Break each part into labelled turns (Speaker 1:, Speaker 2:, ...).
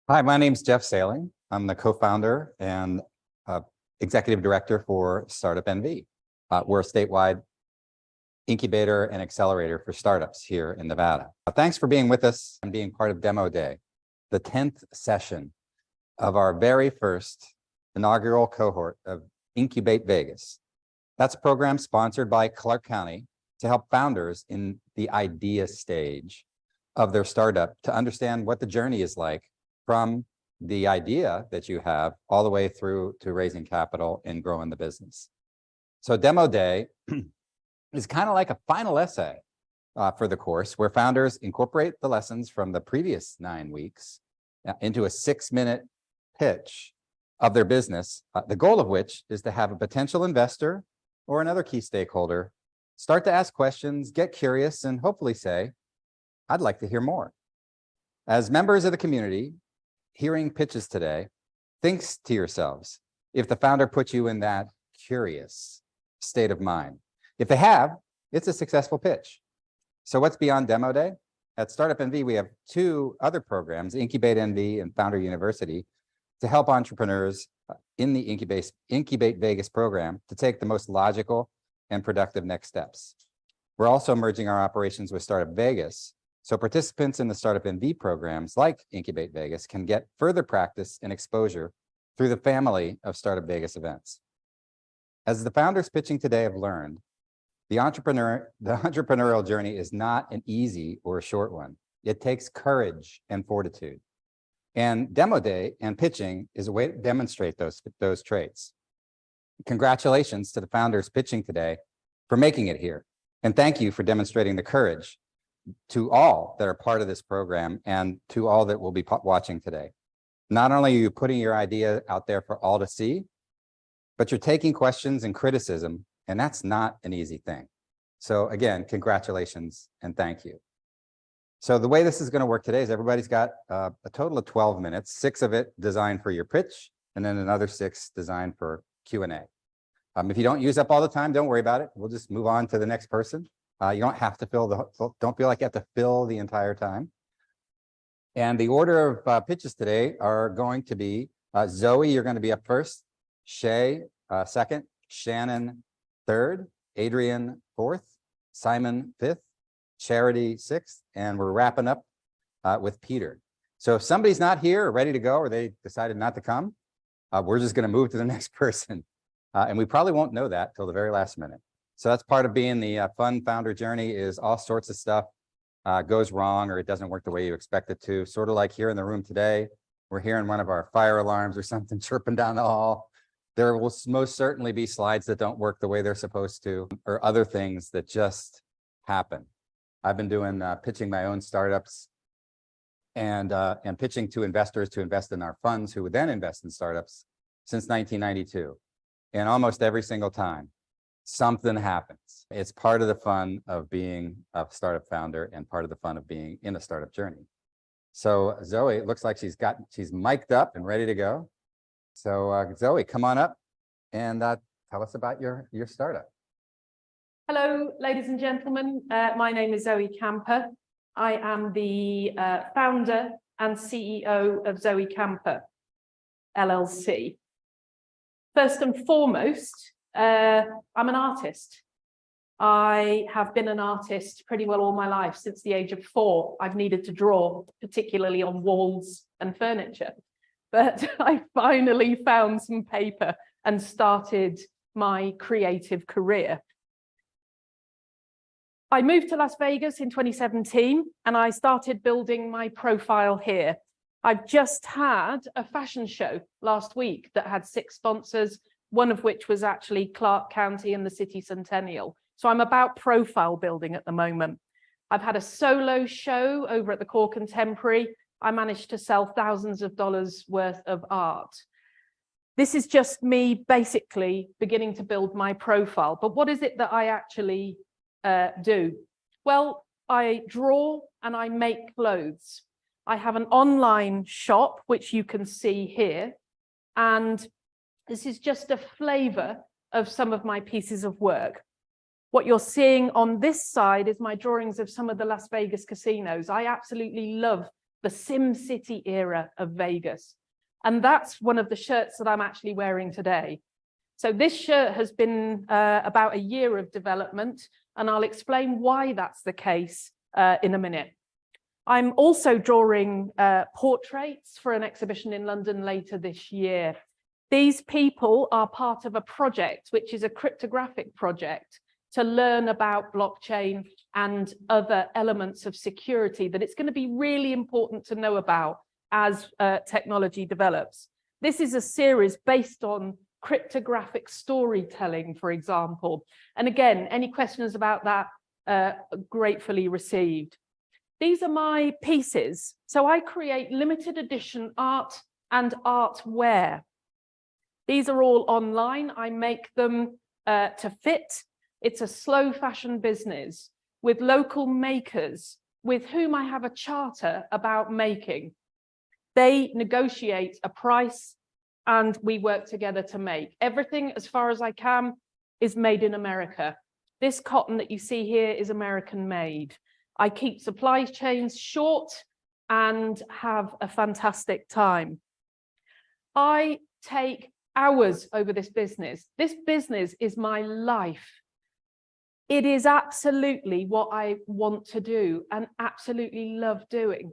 Speaker 1: Hi, my name's Jeff Sailing. I'm the co-founder and executive director for StartUpNV. We're a statewide incubator and accelerator for startups here in Nevada. Thanks for being with us and being part of Demo Day, the 10th session of our very first inaugural cohort of Incubate Vegas. That's a program sponsored by Clark County to help founders in the idea stage of their startup to understand what the journey is like from the idea that you have all the way through to raising capital and growing the business. So Demo Day is kind of like a final essay for the course where founders incorporate the lessons from the previous 9 weeks into a 6-minute pitch of their business, the goal of which is to have a potential investor or another key stakeholder start to ask questions, get curious, and hopefully say, I'd like to hear more. As members of the community, hearing pitches today, think to yourselves, if the founder put you in that curious state of mind. If they have, it's a successful pitch. So what's beyond Demo Day? At StartUpNV, we have 2 other programs, Incubate NV and Founder University, to help entrepreneurs in the Incubate Vegas program to take the most logical and productive next steps. We're also merging our operations with Startup Vegas, so participants in the StartUpNV programs like Incubate Vegas can get further practice and exposure through the family of Startup Vegas events. As the founders pitching today have learned, the entrepreneurial journey is not an easy or a short one. It takes courage and fortitude. And Demo Day and pitching is a way to demonstrate those traits. Congratulations to the founders pitching today for making it here. And thank you for demonstrating the courage to all that are part of this program and to all that will be watching today. Not only are you putting your idea out there for all to see, but you're taking questions and criticism, and that's not an easy thing. So again, congratulations and thank you. So the way this is going to work today is everybody's got a total of 12 minutes, 6 of it designed for your pitch, and then another 6 designed for Q&A. If you don't use up all the time, don't worry about it. We'll just move on to the next person. You don't have to don't feel like you have to fill the entire time. And the order of pitches today are going to be Zoe, you're going to be up first, Shay second, Shannon third, Adrian fourth, Simon fifth, Charity sixth, and we're wrapping up with Peter. So if somebody's not here or ready to go, or they decided not to come, we're just going to move to the next person. And we probably won't know that till the very last minute. So that's part of being the fun founder journey, is all sorts of stuff goes wrong or it doesn't work the way you expect it to. Sort of like here in the room today, we're hearing one of our fire alarms or something chirping down the hall. There will most certainly be slides that don't work the way they're supposed to, or other things that just happen. I've been doing pitching my own startups and pitching to investors to invest in our funds who would then invest in startups since 1992. And almost every single time, something happens. It's part of the fun of being a startup founder and part of the fun of being in a startup journey. So Zoe, it looks like she's mic'd up and ready to go. So Zoe, come on up and tell us about your startup.
Speaker 2: Hello, ladies and gentlemen. My name is Zoe Camper. I am the founder and CEO of Zoe Camper, LLC. First and foremost, I'm an artist. I have been an artist pretty well all my life. Since the age of 4, I've needed to draw, particularly on walls and furniture. But I finally found some paper and started my creative career. I moved to Las Vegas in 2017 and I started building my profile here. I've just had a fashion show last week that had 6 sponsors, one of which was actually Clark County and the City Centennial. So I'm about profile building at the moment. I've had a solo show over at the Core Contemporary. I managed to sell thousands of dollars worth of art. This is just me basically beginning to build my profile. But what is it that I actually do? Well, I draw and I make clothes. I have an online shop, which you can see here. And this is just a flavor of some of my pieces of work. What you're seeing on this side is my drawings of some of the Las Vegas casinos. I absolutely love the Sim City era of Vegas. And that's one of the shirts that I'm actually wearing today. So this shirt has been about a year of development, and I'll explain why that's the case in a minute. I'm also drawing portraits for an exhibition in London later this year. These people are part of a project, which is a cryptographic project, to learn about blockchain and other elements of security that it's going to be really important to know about as technology develops. This is a series based on cryptographic storytelling, for example. And again, any questions about that, gratefully received. These are my pieces. So I create limited edition art and artware. These are all online. I make them to fit. It's a slow fashion business with local makers with whom I have a charter about making. They negotiate a price and we work together to make. Everything, as far as I can, is made in America. This cotton that you see here is American made. I keep supply chains short and have a fantastic time. I take hours over this business. This business is my life. It is absolutely what I want to do and absolutely love doing.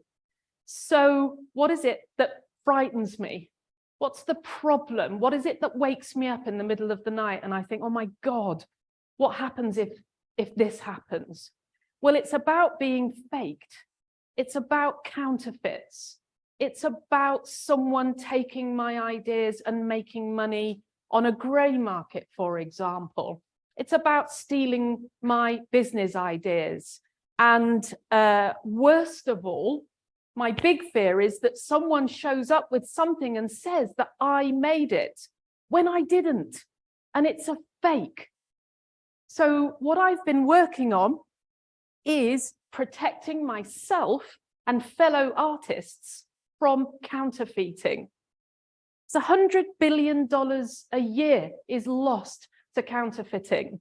Speaker 2: So what is it that frightens me? What's the problem? What is it that wakes me up in the middle of the night and I think, oh my God, what happens if this happens? Well, it's about being faked. It's about counterfeits. It's about someone taking my ideas and making money on a grey market, for example. It's about stealing my business ideas. And worst of all, my big fear is that someone shows up with something and says that I made it when I didn't, and it's a fake. So what I've been working on is protecting myself and fellow artists from counterfeiting. It's $100 billion a year is lost to counterfeiting.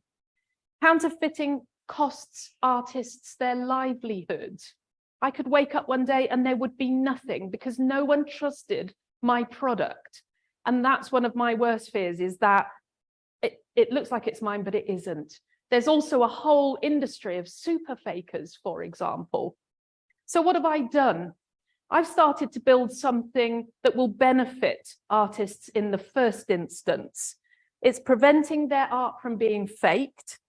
Speaker 2: Counterfeiting costs artists their livelihoods. I could wake up one day and there would be nothing because no one trusted my product. And that's one of my worst fears, is that it looks like it's mine, but it isn't. There's also a whole industry of super fakers, for example. So what have I done? I've started to build something that will benefit artists in the first instance. It's preventing their art from being faked,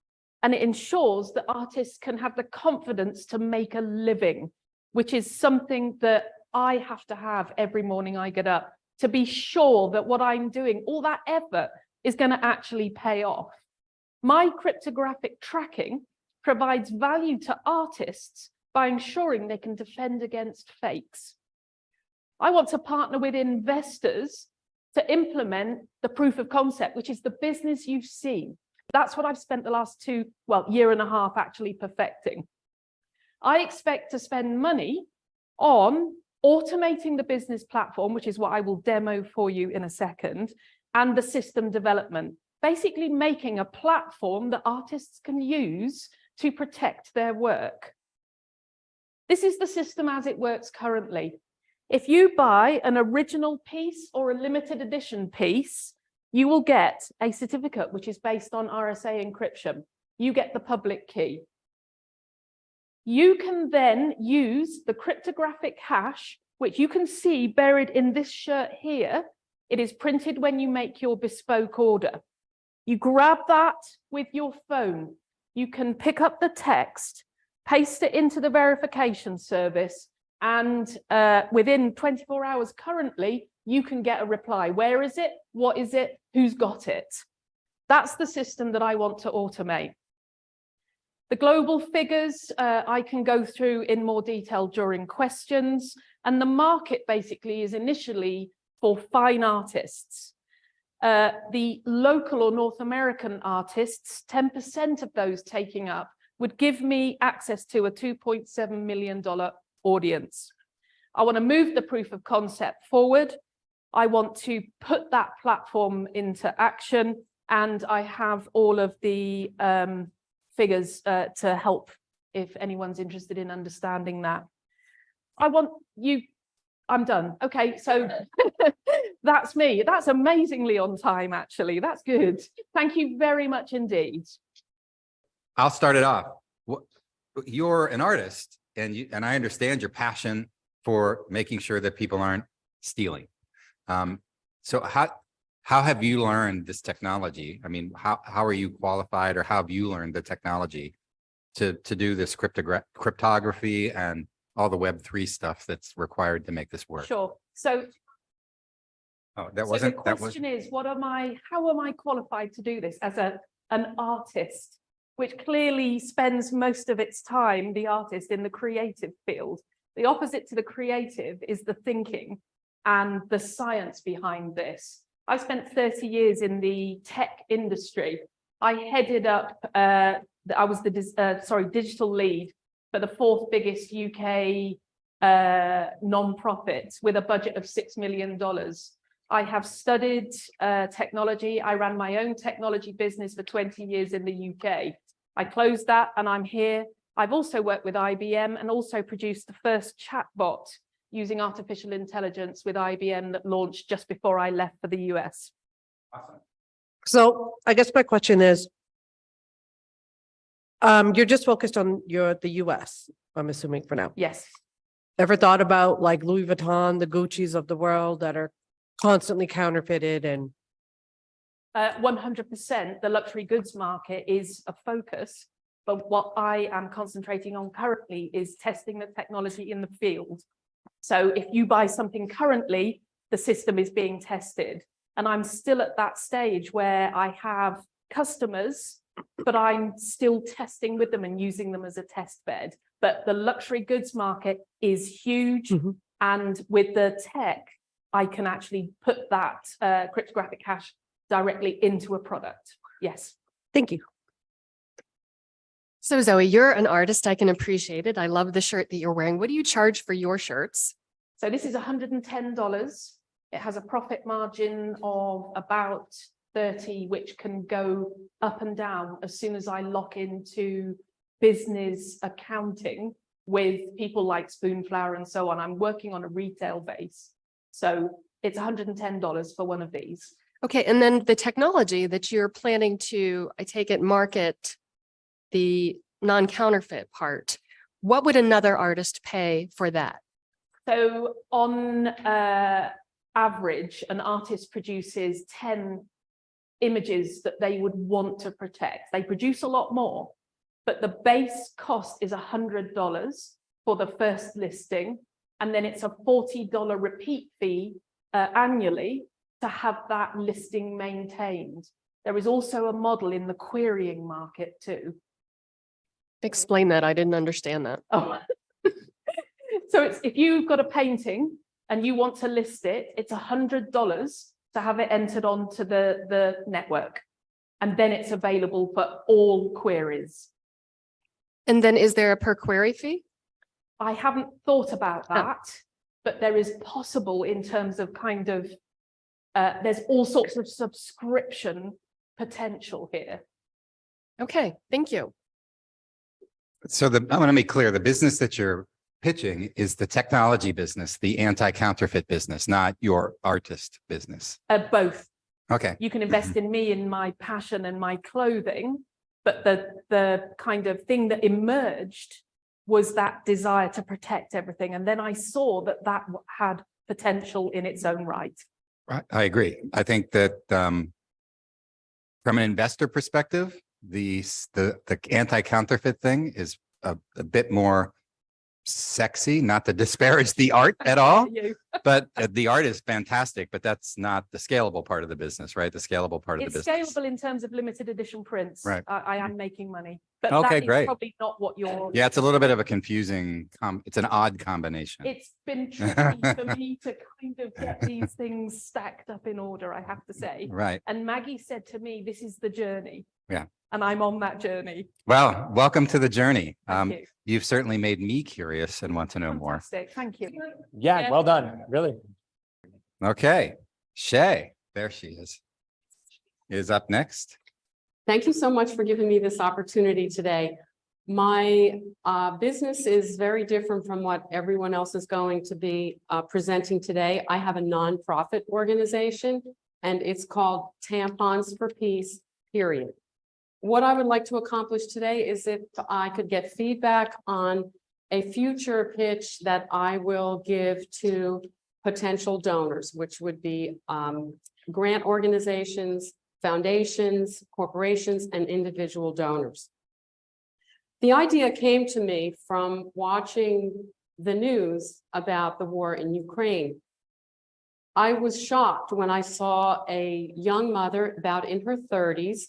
Speaker 2: and it ensures that artists can have the confidence to make a living, which is something that I have to have every morning I get up, to be sure that what I'm doing, all that effort, is going to actually pay off. My cryptographic tracking provides value to artists by ensuring they can defend against fakes. I want to partner with investors to implement the proof of concept, which is the business you've seen. That's what I've spent the last year and a half actually perfecting. I expect to spend money on automating the business platform, which is what I will demo for you in a second, and the system development, basically making a platform that artists can use to protect their work. This is the system as it works currently. If you buy an original piece or a limited edition piece, you will get a certificate which is based on RSA encryption. You get the public key. You can then use the cryptographic hash, which you can see buried in this shirt here. It is printed when you make your bespoke order. You grab that with your phone. You can pick up the text, paste it into the verification service, and within 24 hours currently, you can get a reply. Where is it? What is it? Who's got it? That's the system that I want to automate. The global figures I can go through in more detail during questions, and the market basically is initially for fine artists. The local or North American artists, 10% of those taking up would give me access to a $2.7 million audience. I want to move the proof of concept forward. I want to put that platform into action, and I have all of the figures to help if anyone's interested in understanding that. I want you I'm done. Okay, so that's me. That's amazingly on time, actually. That's good. Thank you very much indeed.
Speaker 1: I'll start it off. You're an artist, and I understand your passion for making sure that people aren't stealing. So how have you learned this technology? I mean, how are you qualified, or how have you learned the technology to do this cryptography and all the Web3 stuff that's required to make this work?
Speaker 2: Sure. So
Speaker 1: that
Speaker 2: So
Speaker 1: wasn't,
Speaker 2: the question is, how am I qualified to do this as an artist, which clearly spends most of its time, the artist, in the creative field. The opposite to the creative is the thinking and the science behind this. I spent 30 years in the tech industry. I headed up, I was the digital lead for the 4th biggest UK non-profit with a budget of $6 million. I have studied technology. I ran my own technology business for 20 years in the UK. I closed that and I'm here. I've also worked with IBM and also produced the first chatbot using artificial intelligence with IBM that launched just before I left for the US.
Speaker 1: Awesome.
Speaker 3: So I guess my question is, you're just focused on the US, I'm assuming for now.
Speaker 2: Yes.
Speaker 3: Ever thought about like Louis Vuitton, the Gucci's of the world that are constantly counterfeited and
Speaker 2: 100%, the luxury goods market is a focus, but what I am concentrating on currently is testing the technology in the field. So if you buy something currently, the system is being tested. And I'm still at that stage where I have customers, but I'm still testing with them and using them as a test bed. But the luxury goods market is huge.
Speaker 3: Mhm.
Speaker 2: And with the tech, I can actually put that cryptographic hash directly into a product. Yes.
Speaker 3: thank you.
Speaker 4: So Zoe, you're an artist. I can appreciate it. I love the shirt that you're wearing. What do you charge for your shirts?
Speaker 2: So this is $110. It has a profit margin of about 30, which can go up and down as soon as I lock into business accounting with people like Spoonflower and so on. I'm working on a retail base. So it's $110 for one of these.
Speaker 4: Okay, and then the technology that you're planning to, I take it, market the non-counterfeit part. What would another artist pay for that?
Speaker 2: So on average, an artist produces 10 images that they would want to protect. They produce a lot more, but the base cost is $100 for the first listing. And then it's a $40 repeat fee annually to have that listing maintained. There is also a model in the querying market too.
Speaker 4: Explain that. I didn't understand that.
Speaker 2: Oh. So it's, if you've got a painting and you want to list it, it's $100 to have it entered onto the network. And then it's available for all queries.
Speaker 4: And then is there a per query fee?
Speaker 2: I haven't thought about that, but there is possible in terms of kind of, there's all sorts of subscription potential here.
Speaker 4: Okay, thank you.
Speaker 1: So I want to make clear, the business that you're pitching is the technology business, the anti-counterfeit business, not your artist business.
Speaker 2: Both.
Speaker 1: Okay.
Speaker 2: You can invest in me, in my passion and my clothing, but the kind of thing that emerged was that desire to protect everything. And then I saw that that had potential in its own right.
Speaker 1: I agree. I think that from an investor perspective, the anti-counterfeit thing is a bit more sexy, not to disparage the art at all, but the art is fantastic, but that's not the scalable part of the business, right? The scalable part of the
Speaker 2: It's
Speaker 1: business.
Speaker 2: scalable in terms of limited edition prints.
Speaker 1: Right.
Speaker 2: I am making money, but
Speaker 1: Okay,
Speaker 2: that is
Speaker 1: great.
Speaker 2: probably not what you're.
Speaker 1: Yeah, it's a little bit of a confusing, it's an odd combination.
Speaker 2: It's been tricky for me to kind of get these things stacked up in order, I have to say.
Speaker 1: Right.
Speaker 2: And Maggie said to me, this is the journey.
Speaker 1: Yeah.
Speaker 2: And I'm on that journey.
Speaker 1: Well, welcome to the journey.
Speaker 2: Thank you.
Speaker 1: You've certainly made me curious and want to know more.
Speaker 2: Fantastic. Thank you.
Speaker 5: Yeah, well done, really.
Speaker 1: Okay, Shay, there she is up next.
Speaker 6: Thank you so much for giving me this opportunity today. My business is very different from what everyone else is going to be presenting today. I have a nonprofit organization and it's called Tampons for Peace, period. What I would like to accomplish today is if I could get feedback on a future pitch that I will give to potential donors, which would be grant organizations, foundations, corporations, and individual donors. The idea came to me from watching the news about the war in Ukraine. I was shocked when I saw a young mother about in her 30s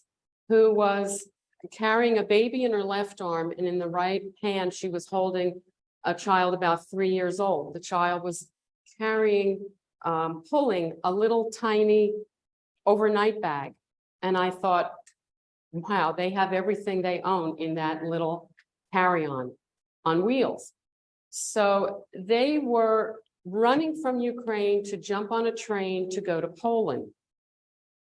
Speaker 6: who was carrying a baby in her left arm, and in the right hand she was holding a child about 3 years old. The child was carrying, pulling a little tiny overnight bag. And I thought, wow, they have everything they own in that little carry-on on wheels. So they were running from Ukraine to jump on a train to go to Poland.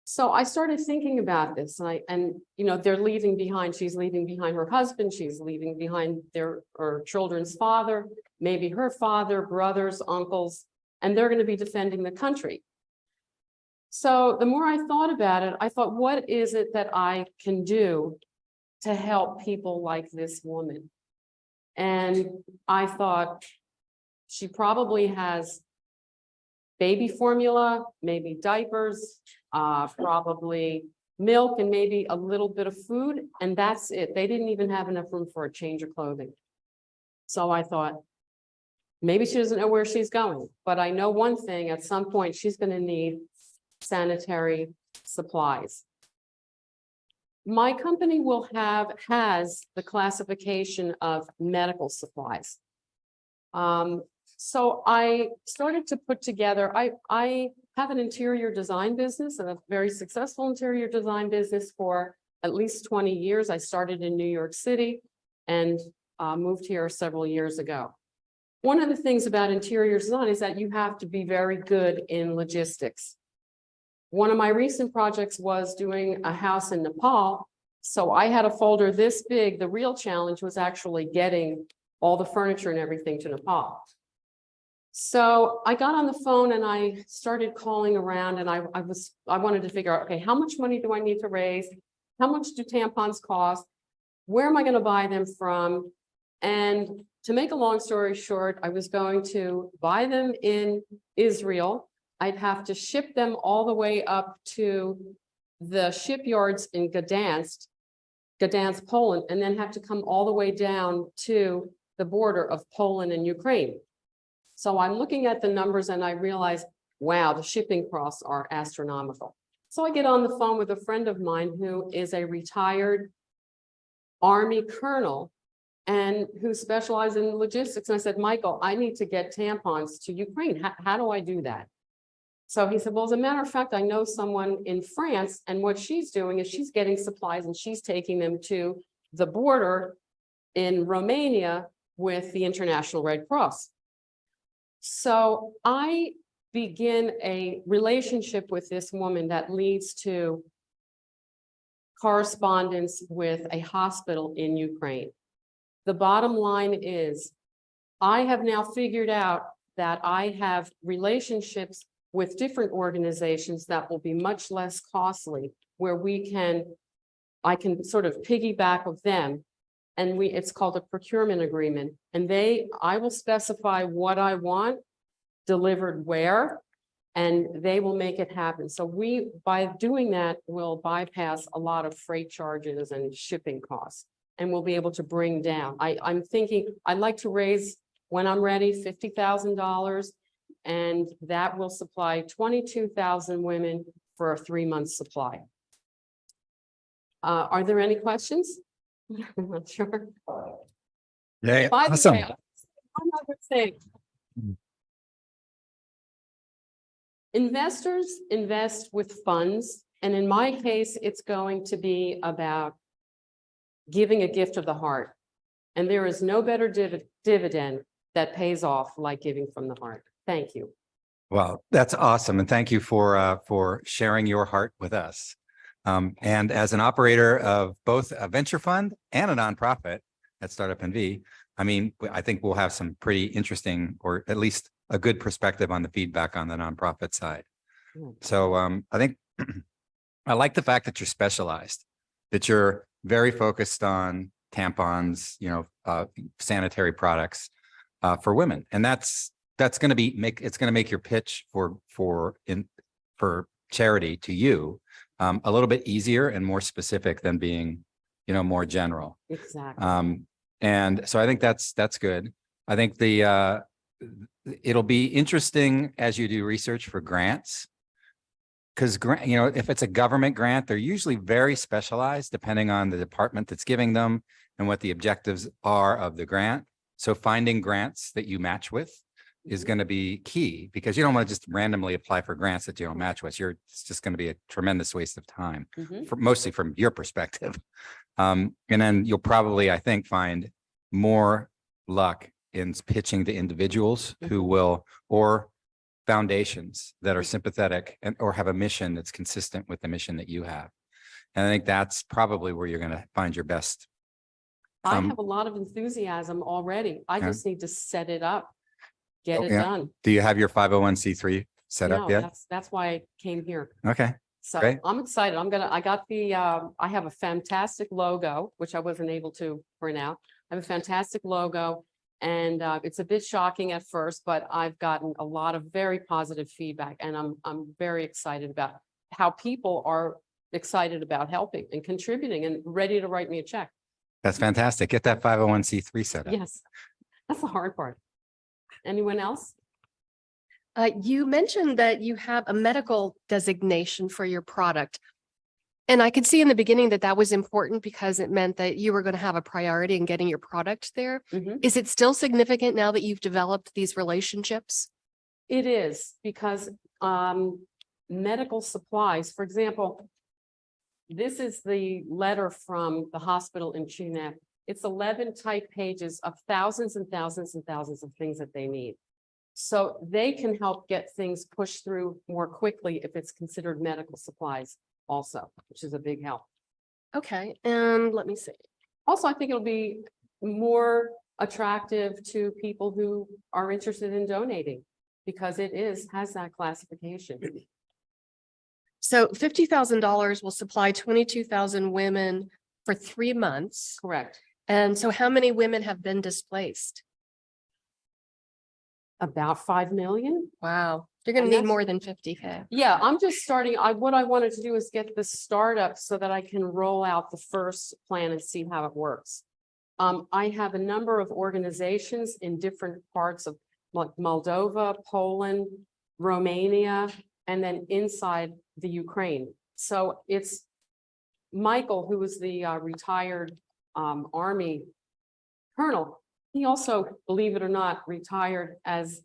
Speaker 6: So I started thinking about this, and you know, they're leaving behind, she's leaving behind her husband, she's leaving behind her children's father, maybe her father, brothers, uncles, and they're going to be defending the country. So the more I thought about it, I thought, what is it that I can do to help people like this woman? And I thought she probably has baby formula, maybe diapers, probably milk, and maybe a little bit of food, and that's it. They didn't even have enough room for a change of clothing. So I thought, maybe she doesn't know where she's going, but I know one thing, at some point she's going to need sanitary supplies. My company has the classification of medical supplies. So I started to put together, I have an interior design business and a very successful interior design business for at least 20 years. I started in New York City and moved here several years ago. One of the things about interior design is that you have to be very good in logistics. One of my recent projects was doing a house in Nepal. So I had a folder this big. The real challenge was actually getting all the furniture and everything to Nepal. So I got on the phone and I started calling around, and I wanted to figure out, okay, how much money do I need to raise? How much do tampons cost? Where am I going to buy them from? And to make a long story short, I was going to buy them in Israel. I'd have to ship them all the way up to the shipyards in Gdansk, Poland, and then have to come all the way down to the border of Poland and Ukraine. So I'm looking at the numbers and I realize, wow, the shipping costs are astronomical. So I get on the phone with a friend of mine who is a retired Army colonel and who specializes in logistics. And I said, Michael, I need to get tampons to Ukraine. How do I do that? So he said, well, as a matter of fact, I know someone in France, and what she's doing is she's getting supplies and she's taking them to the border in Romania with the International Red Cross. So I begin a relationship with this woman that leads to correspondence with a hospital in Ukraine. The bottom line is, I have now figured out that I have relationships with different organizations that will be much less costly, where I can sort of piggyback with them. And it's called a procurement agreement. And I will specify what I want delivered where, and they will make it happen. So by doing that, will bypass a lot of freight charges and shipping costs, and we'll be able to bring down. I'm thinking I'd like to raise, when I'm ready, $50,000, and that will supply 22,000 women for a 3-month supply. Are there any questions? I'm not sure.
Speaker 5: Yeah,
Speaker 6: By the
Speaker 5: awesome.
Speaker 6: way, one other thing. Investors invest with funds, and in my case, it's going to be about giving a gift of the heart. And there is no better dividend that pays off like giving from the heart. Thank you.
Speaker 1: Well, that's awesome. And thank you for sharing your heart with us. And as an operator of both a venture fund and a nonprofit, at Startup NV, I mean, I think we'll have some pretty interesting, or at least a good perspective on the feedback on the nonprofit side.
Speaker 6: Mm.
Speaker 1: So I think I like the fact that you're specialized, that you're very focused on tampons, sanitary products for women, and that's going to it's going to make your pitch for charity to you a little bit easier and more specific than being, more general.
Speaker 6: Exactly.
Speaker 1: And so I think that's good. I think it'll be interesting as you do research for grants. Because if it's a government grant, they're usually very specialized depending on the department that's giving them and what the objectives are of the grant. So finding grants that you match with is going to be key, because you don't want to just randomly apply for grants that you don't match with. It's just going to be a tremendous waste of time, mostly from your perspective. And then you'll probably, I think, find more luck in pitching to individuals who will, or foundations that are sympathetic or have a mission that's consistent with the mission that you have. And I think that's probably where you're going to find your best.
Speaker 6: I have a lot of enthusiasm already. I
Speaker 1: Yeah.
Speaker 6: just need to set it up, get it
Speaker 1: Yeah.
Speaker 6: done.
Speaker 1: Do you have your 501c3 set up
Speaker 6: No,
Speaker 1: yet?
Speaker 6: that's why I came here.
Speaker 1: Okay.
Speaker 6: So
Speaker 1: Great.
Speaker 6: I'm excited. I have a fantastic logo, which I wasn't able to print out. I have a fantastic logo, and it's a bit shocking at first, but I've gotten a lot of very positive feedback, and I'm very excited about how people are excited about helping and contributing and ready to write me a check.
Speaker 1: That's fantastic. Get that 501c3 set up.
Speaker 6: Yes, that's the hard part. Anyone else?
Speaker 4: You mentioned that you have a medical designation for your product. And I could see in the beginning that that was important because it meant that you were going to have a priority in getting your product there.
Speaker 6: Mhm.
Speaker 4: Is it still significant now that you've developed these relationships?
Speaker 6: It is, because medical supplies, for example, this is the letter from the hospital in Chunep. It's 11 type pages of thousands and thousands and thousands of things that they need. So they can help get things pushed through more quickly if it's considered medical supplies also, which is a big help.
Speaker 4: Okay, and let me see.
Speaker 6: Also, I think it'll be more attractive to people who are interested in donating, because has that classification.
Speaker 4: So $50,000 will supply 22,000 women for 3 months.
Speaker 6: Correct.
Speaker 4: And so how many women have been displaced?
Speaker 6: About 5 million.
Speaker 4: Wow, you're going
Speaker 6: And
Speaker 4: to need
Speaker 6: that's-
Speaker 4: more than 50K.
Speaker 6: Yeah, I'm just starting. What I wanted to do is get the startup so that I can roll out the first plan and see how it works. I have a number of organizations in different parts of like Moldova, Poland, Romania, and then inside the Ukraine. So it's Michael, who was the retired Army colonel. He also, believe it or not, retired as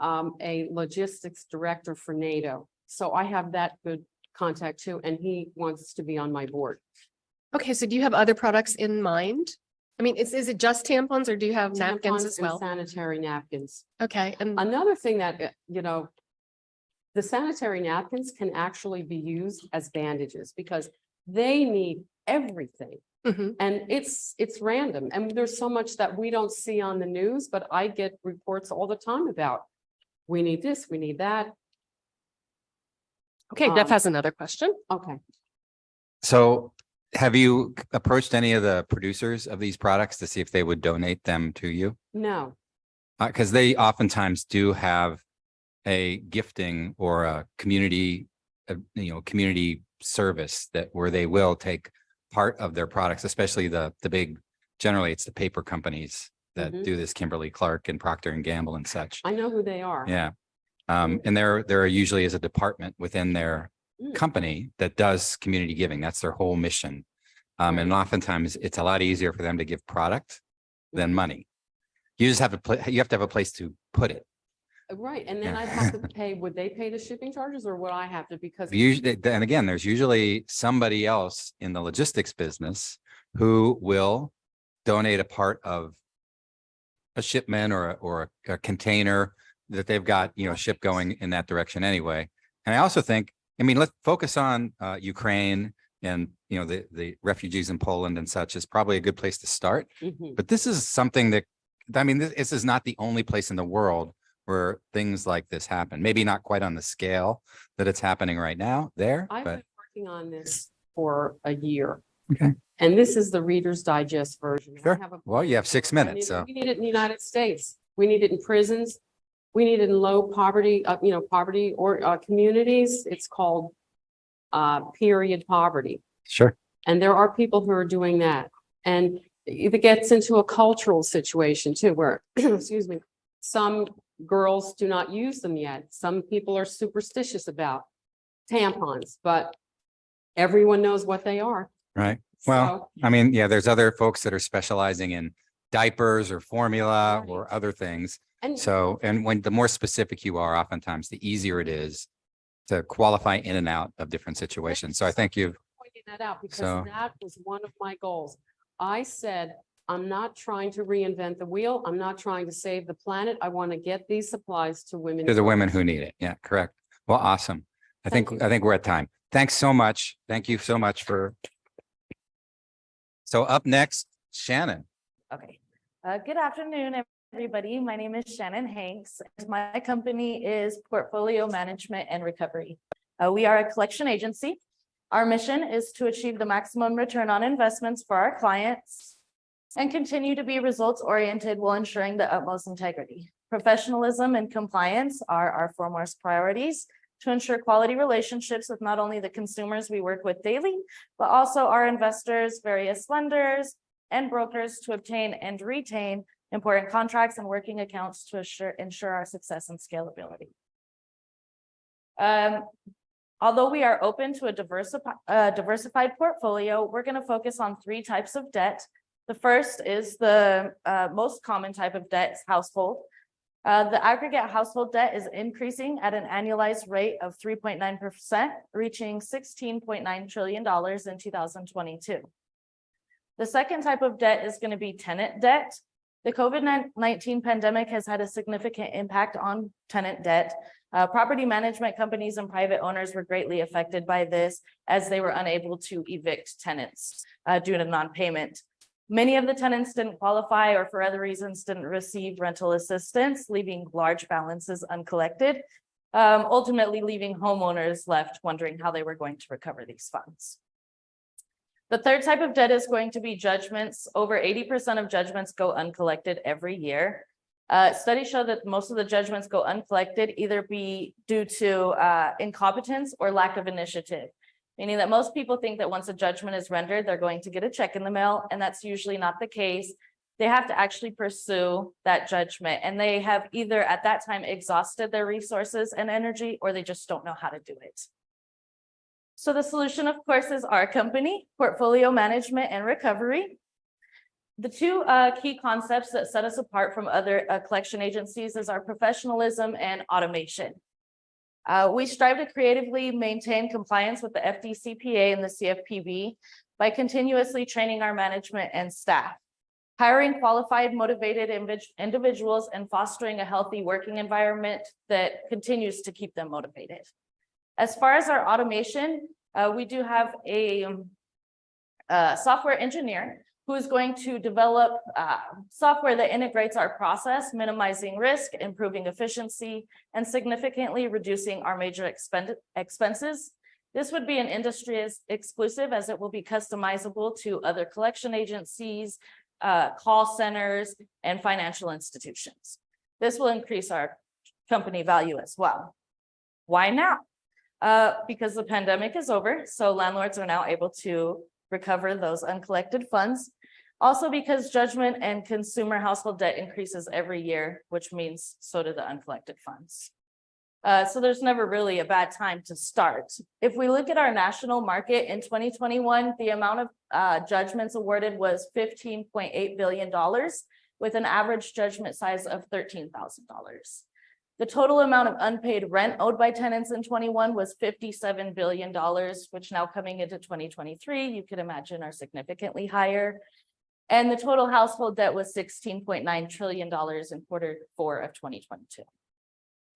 Speaker 6: a logistics director for NATO. So I have that good contact too, and he wants to be on my board.
Speaker 4: Okay, so do you have other products in mind? I mean, is it just tampons or do you have napkins
Speaker 6: Tampons
Speaker 4: as
Speaker 6: and
Speaker 4: well?
Speaker 6: sanitary napkins.
Speaker 4: Okay, and
Speaker 6: Another thing that, the sanitary napkins can actually be used as bandages because they need everything.
Speaker 4: Mhm.
Speaker 6: And it's random. And there's so much that we don't see on the news, but I get reports all the time about, we need this, we need that.
Speaker 4: okay, Jeff
Speaker 6: um,
Speaker 4: has another question.
Speaker 6: Okay.
Speaker 1: So have you approached any of the producers of these products to see if they would donate them to you?
Speaker 6: No,
Speaker 1: Because they oftentimes do have a gifting or a community, community service where they will take part of their products, especially the big, generally it's the paper companies that
Speaker 6: Mhm.
Speaker 1: do this, Kimberly-Clark and Procter and Gamble and such.
Speaker 6: I know who they are.
Speaker 1: Yeah. And there usually is a department within their
Speaker 6: Mm.
Speaker 1: company that does community giving. That's their whole mission. And
Speaker 6: Right.
Speaker 1: oftentimes it's a lot easier for them to give product than
Speaker 6: Mhm.
Speaker 1: money. You just have you have to have a place to put it.
Speaker 6: Right, and then
Speaker 1: Yeah.
Speaker 6: I'd have to pay, would they pay the shipping charges or would I have to, because
Speaker 1: Usually, and again, there's usually somebody else in the logistics business who will donate a part of a shipment or a container that they've got, ship going in that direction anyway. And I also think, let's focus on Ukraine and, you know, the refugees in Poland and such is probably a good place to start.
Speaker 6: Mhm.
Speaker 1: But this is something that, I mean, this is not the only place in the world where things like this happen. Maybe not quite on the scale that it's happening right now there,
Speaker 6: I've
Speaker 1: but
Speaker 6: been working on this for a year.
Speaker 1: Okay.
Speaker 6: And this is the Reader's Digest version. I
Speaker 1: Sure.
Speaker 6: have a
Speaker 1: Well, you have 6
Speaker 6: I need
Speaker 1: minutes,
Speaker 6: it-
Speaker 1: so.
Speaker 6: We need it in the United States. We need it in prisons. We need it in low poverty, poverty or communities. It's called period poverty.
Speaker 1: Sure.
Speaker 6: And there are people who are doing that. And it gets into a cultural situation too, where, excuse me, some girls do not use them yet. Some people are superstitious about tampons, but everyone knows what they are.
Speaker 1: Right. Well, I mean, yeah, there's other folks that are specializing in diapers or formula
Speaker 6: Right.
Speaker 1: or other things.
Speaker 6: And
Speaker 1: So, and when the more specific you are, oftentimes the easier it is to qualify in and out of different situations. So I think you've,
Speaker 6: pointing that out because
Speaker 1: So-
Speaker 6: that was one of my goals. I said, I'm not trying to reinvent the wheel. I'm not trying to save the planet. I want to get these supplies to women.
Speaker 1: to the women who need it. Yeah, correct. Well, awesome.
Speaker 6: Thank you.
Speaker 1: I think we're at time. Thanks so much. Thank you so much for. So up next, Shannon.
Speaker 7: Okay. Good afternoon, everybody. My name is Shannon Hanks. My company is Portfolio Management and Recovery. We are a collection agency. Our mission is to achieve the maximum return on investments for our clients and continue to be results-oriented while ensuring the utmost integrity. Professionalism and compliance are our foremost priorities to ensure quality relationships with not only the consumers we work with daily, but also our investors, various lenders, and brokers to obtain and retain important contracts and working accounts to ensure our success and scalability. Although we are open to a diversified portfolio, we're going to focus on 3 types of debt. The first is the most common type of debt, household. The aggregate household debt is increasing at an annualized rate of 3.9%, reaching $16.9 trillion in 2022. The second type of debt is going to be tenant debt. The COVID-19 pandemic has had a significant impact on tenant debt. Property management companies and private owners were greatly affected by this as they were unable to evict tenants due to non-payment. Many of the tenants didn't qualify or for other reasons didn't receive rental assistance, leaving large balances uncollected, ultimately leaving homeowners left wondering how they were going to recover these funds. The third type of debt is going to be judgments. Over 80% of judgments go uncollected every year. Studies show that most of the judgments go uncollected either be due to incompetence or lack of initiative, meaning that most people think that once a judgment is rendered, they're going to get a check in the mail, and that's usually not the case. They have to actually pursue that judgment, and they have either at that time exhausted their resources and energy, or they just don't know how to do it. So the solution, of course, is our company, Portfolio Management and Recovery. The 2 key concepts that set us apart from other collection agencies is our professionalism and automation. We strive to creatively maintain compliance with the FDCPA and the CFPB by continuously training our management and staff, hiring qualified, motivated individuals, and fostering a healthy working environment that continues to keep them motivated. As far as our automation, we do have a software engineer who is going to develop software that integrates our process, minimizing risk, improving efficiency, and significantly reducing our major expenses. This would be an industry exclusive as it will be customizable to other collection agencies, call centers, and financial institutions. This will increase our company value as well. Why now? Because the pandemic is over, so landlords are now able to recover those uncollected funds. Also because judgment and consumer household debt increases every year, which means so do the uncollected funds. So there's never really a bad time to start. If we look at our national market in 2021, the amount of judgments awarded was $15.8 billion with an average judgment size of $13,000. The total amount of unpaid rent owed by tenants in 21 was $57 billion, which now coming into 2023, you could imagine are significantly higher. And the total household debt was $16.9 trillion in Q4 of 2022.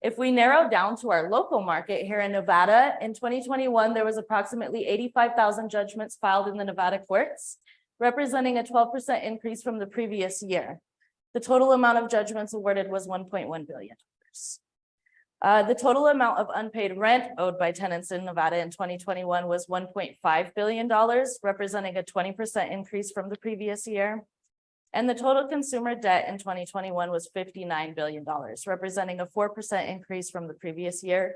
Speaker 7: If we narrow down to our local market here in Nevada, in 2021, there was approximately 85,000 judgments filed in the Nevada courts, representing a 12% increase from the previous year. The total amount of judgments awarded was $1.1 billion. The total amount of unpaid rent owed by tenants in Nevada in 2021 was $1.5 billion, representing a 20% increase from the previous year. And the total consumer debt in 2021 was $59 billion, representing a 4% increase from the previous year.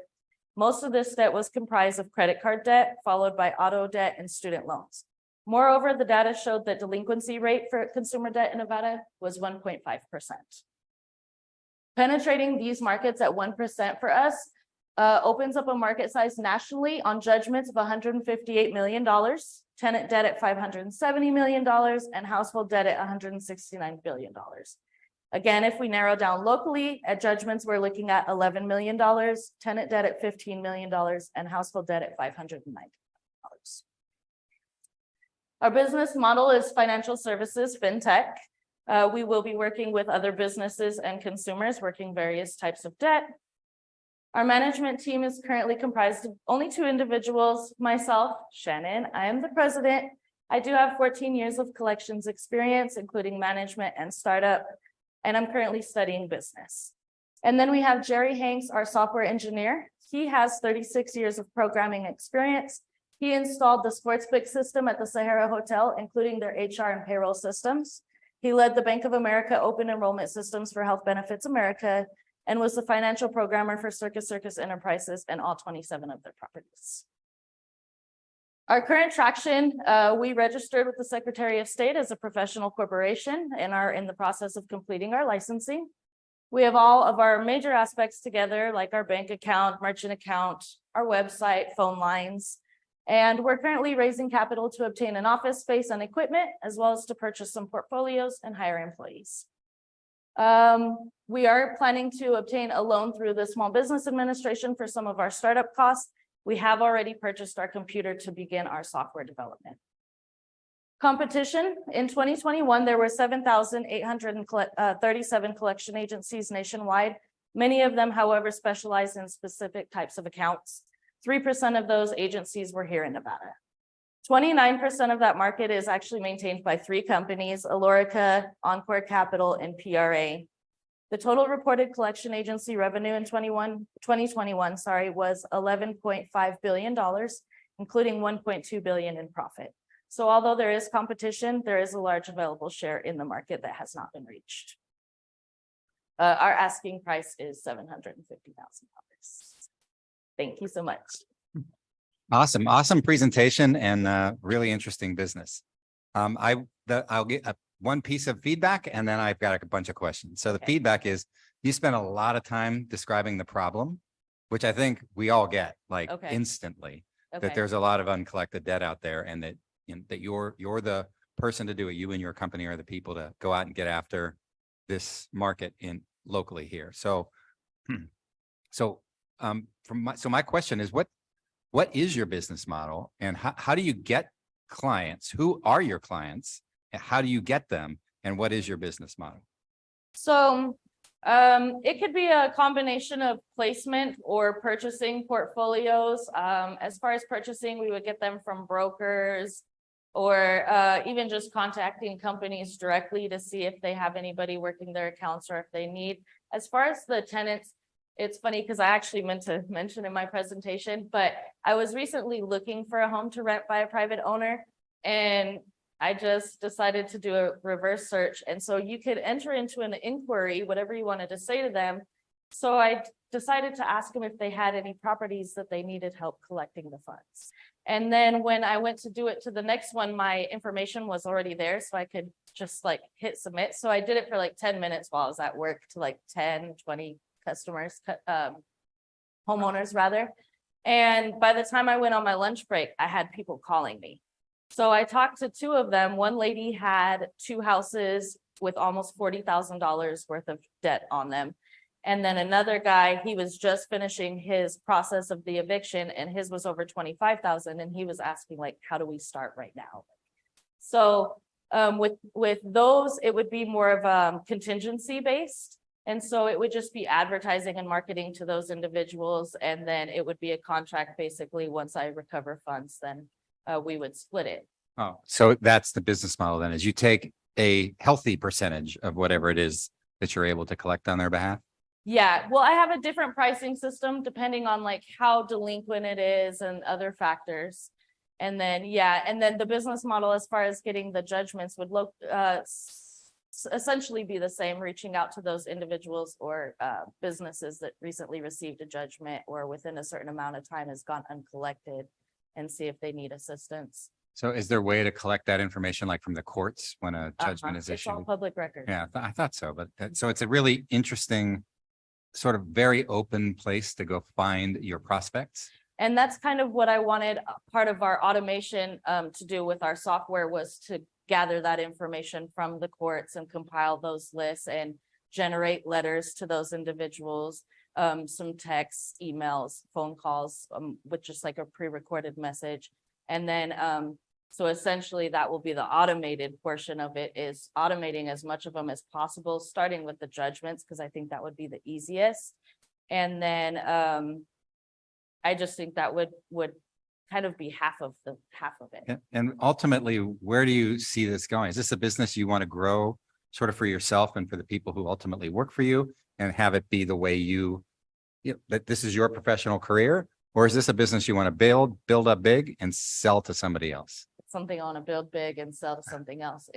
Speaker 7: Most of this debt was comprised of credit card debt, followed by auto debt and student loans. Moreover, the data showed that delinquency rate for consumer debt in Nevada was 1.5%. Penetrating these markets at 1% for us opens up a market size nationally on judgments of $158 million, tenant debt at $570 million, and household debt at $169 billion. Again, if we narrow down locally at judgments, we're looking at $11 million, tenant debt at $15 million, and household debt at $590 million. Our business model is financial services, fintech. We will be working with other businesses and consumers working various types of debt. Our management team is currently comprised of only 2 individuals, myself, Shannon. I am the president. I do have 14 years of collections experience, including management and startup, and I'm currently studying business. And then we have Jerry Hanks, our software engineer. He has 36 years of programming experience. He installed the sportsbook system at the Sahara Hotel, including their HR and payroll systems. He led the Bank of America open enrollment systems for Health Benefits America, and was the financial programmer for Circus Enterprises and all 27 of their properties. Our current traction, we registered with the Secretary of State as a professional corporation and are in the process of completing our licensing. We have all of our major aspects together, like our bank account, merchant account, our website, phone lines, and we're currently raising capital to obtain an office space and equipment, as well as to purchase some portfolios and hire employees. We are planning to obtain a loan through the Small Business Administration for some of our startup costs. We have already purchased our computer to begin our software development. Competition. In 2021, there were 7,837 collection agencies nationwide. Many of them, however, specialize in specific types of accounts. 3% of those agencies were here in Nevada. 29% of that market is actually maintained by 3 companies, Alorica, Encore Capital, and PRA. The total reported collection agency revenue in 2021 was $11.5 billion, including $1.2 billion in profit. So although there is competition, there is a large available share in the market that has not been reached. Our asking price is $750,000. Thank you so much.
Speaker 1: Awesome. Awesome presentation and really interesting business. I'll get one piece of feedback and then I've got a bunch of questions. So the feedback is you spent a lot of time describing the problem, which I think we all get instantly, that there's a lot of uncollected debt out there and that, that you're the person to do it. You and your company are the people to go out and get after this market locally here. So, my question is what is your business model and how do you get clients? Who are your clients? And how do you get them? And what is your business model?
Speaker 7: So it could be a combination of placement or purchasing portfolios. As far as purchasing, we would get them from brokers or even just contacting companies directly to see if they have anybody working their accounts or if they need. As far as the tenants, it's funny because I actually meant to mention in my presentation, but I was recently looking for a home to rent by a private owner, and I just decided to do a reverse search. And so you could enter into an inquiry, whatever you wanted to say to them. So I decided to ask them if they had any properties that they needed help collecting the funds. And then when I went to do it to the next one, my information was already there. So I could just hit submit. So I did it for 10 minutes while I was at work to 10, 20 customers, homeowners rather. And by the time I went on my lunch break, I had people calling me. So I talked to 2 of them. One lady had 2 houses with almost $40,000 worth of debt on them. And then another guy, he was just finishing his process of the eviction and his was over 25,000. And he was asking how do we start right now? So with those, it would be more of contingency based. And so it would just be advertising and marketing to those individuals. And then it would be a contract, basically, once I recover funds, then we would split it.
Speaker 1: Oh, so that's the business model then, is you take a healthy percentage of whatever it is that you're able to collect on their behalf?
Speaker 7: Yeah, well, I have a different pricing system depending on like how delinquent it is and other factors. And then, yeah, and then the business model as far as getting the judgments would look essentially be the same, reaching out to those individuals or businesses that recently received a judgment or within a certain amount of time has gone uncollected and see if they need assistance.
Speaker 1: So is there a way to collect that information like from the courts when a judgment is
Speaker 7: It's all
Speaker 1: issued?
Speaker 7: public record.
Speaker 1: Yeah, I thought so, but so it's a really interesting, sort of very open place to go find your prospects.
Speaker 7: And that's kind of what I wanted part of our automation to do with our software was to gather that information from the courts and compile those lists and generate letters to those individuals, some texts, emails, phone calls, with just like a pre-recorded message. And then, so essentially that will be the automated portion of it, is automating as much of them as possible, starting with the judgments, because I think that would be the easiest. And then I just think that would kind of be half of it.
Speaker 1: And ultimately, where do you see this going? Is this a business you want to grow sort of for yourself and for the people who ultimately work for you and have it be the way you know, that this is your professional career? Or is this a business you want to build up big and sell to somebody else?
Speaker 7: Something I want to build big and sell to something else,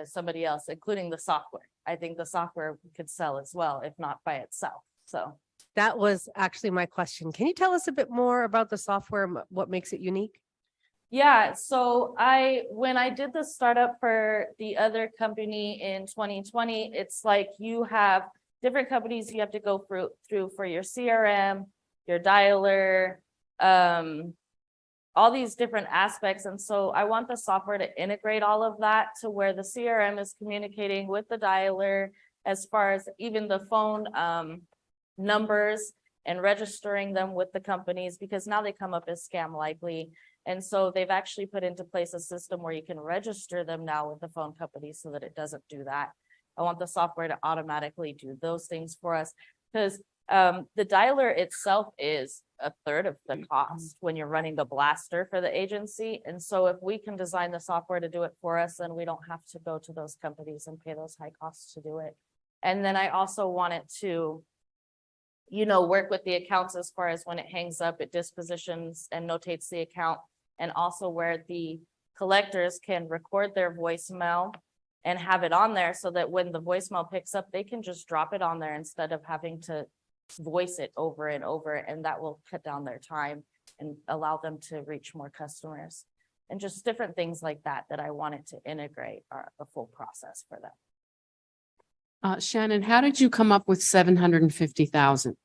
Speaker 7: somebody else, including the software. I think the software could sell as well, if not by itself. So
Speaker 3: That was actually my question. Can you tell us a bit more about the software, and what makes it unique?
Speaker 7: yeah, so when I did the startup for the other company in 2020, it's like you have different companies you have to go through for your CRM, your dialer, all these different aspects. And so I want the software to integrate all of that to where the CRM is communicating with the dialer as far as even the phone numbers and registering them with the companies, because now they come up as scam likely. And so they've actually put into place a system where you can register them now with the phone companies so that it doesn't do that. I want the software to automatically do those things for us, because the dialer itself is a third of the cost when you're running the blaster for the agency. And so if we can design the software to do it for us, then we don't have to go to those companies and pay those high costs to do it. And then I also want it to, you know, work with the accounts as far as when it hangs up, it dispositions and notates the account, and also where the collectors can record their voicemail and have it on there so that when the voicemail picks up, they can just drop it on there instead of having to voice it over and over, and that will cut down their time and allow them to reach more customers, and just different things like that I wanted to integrate the full process for them.
Speaker 6: Shannon, how did you come up with 750,000?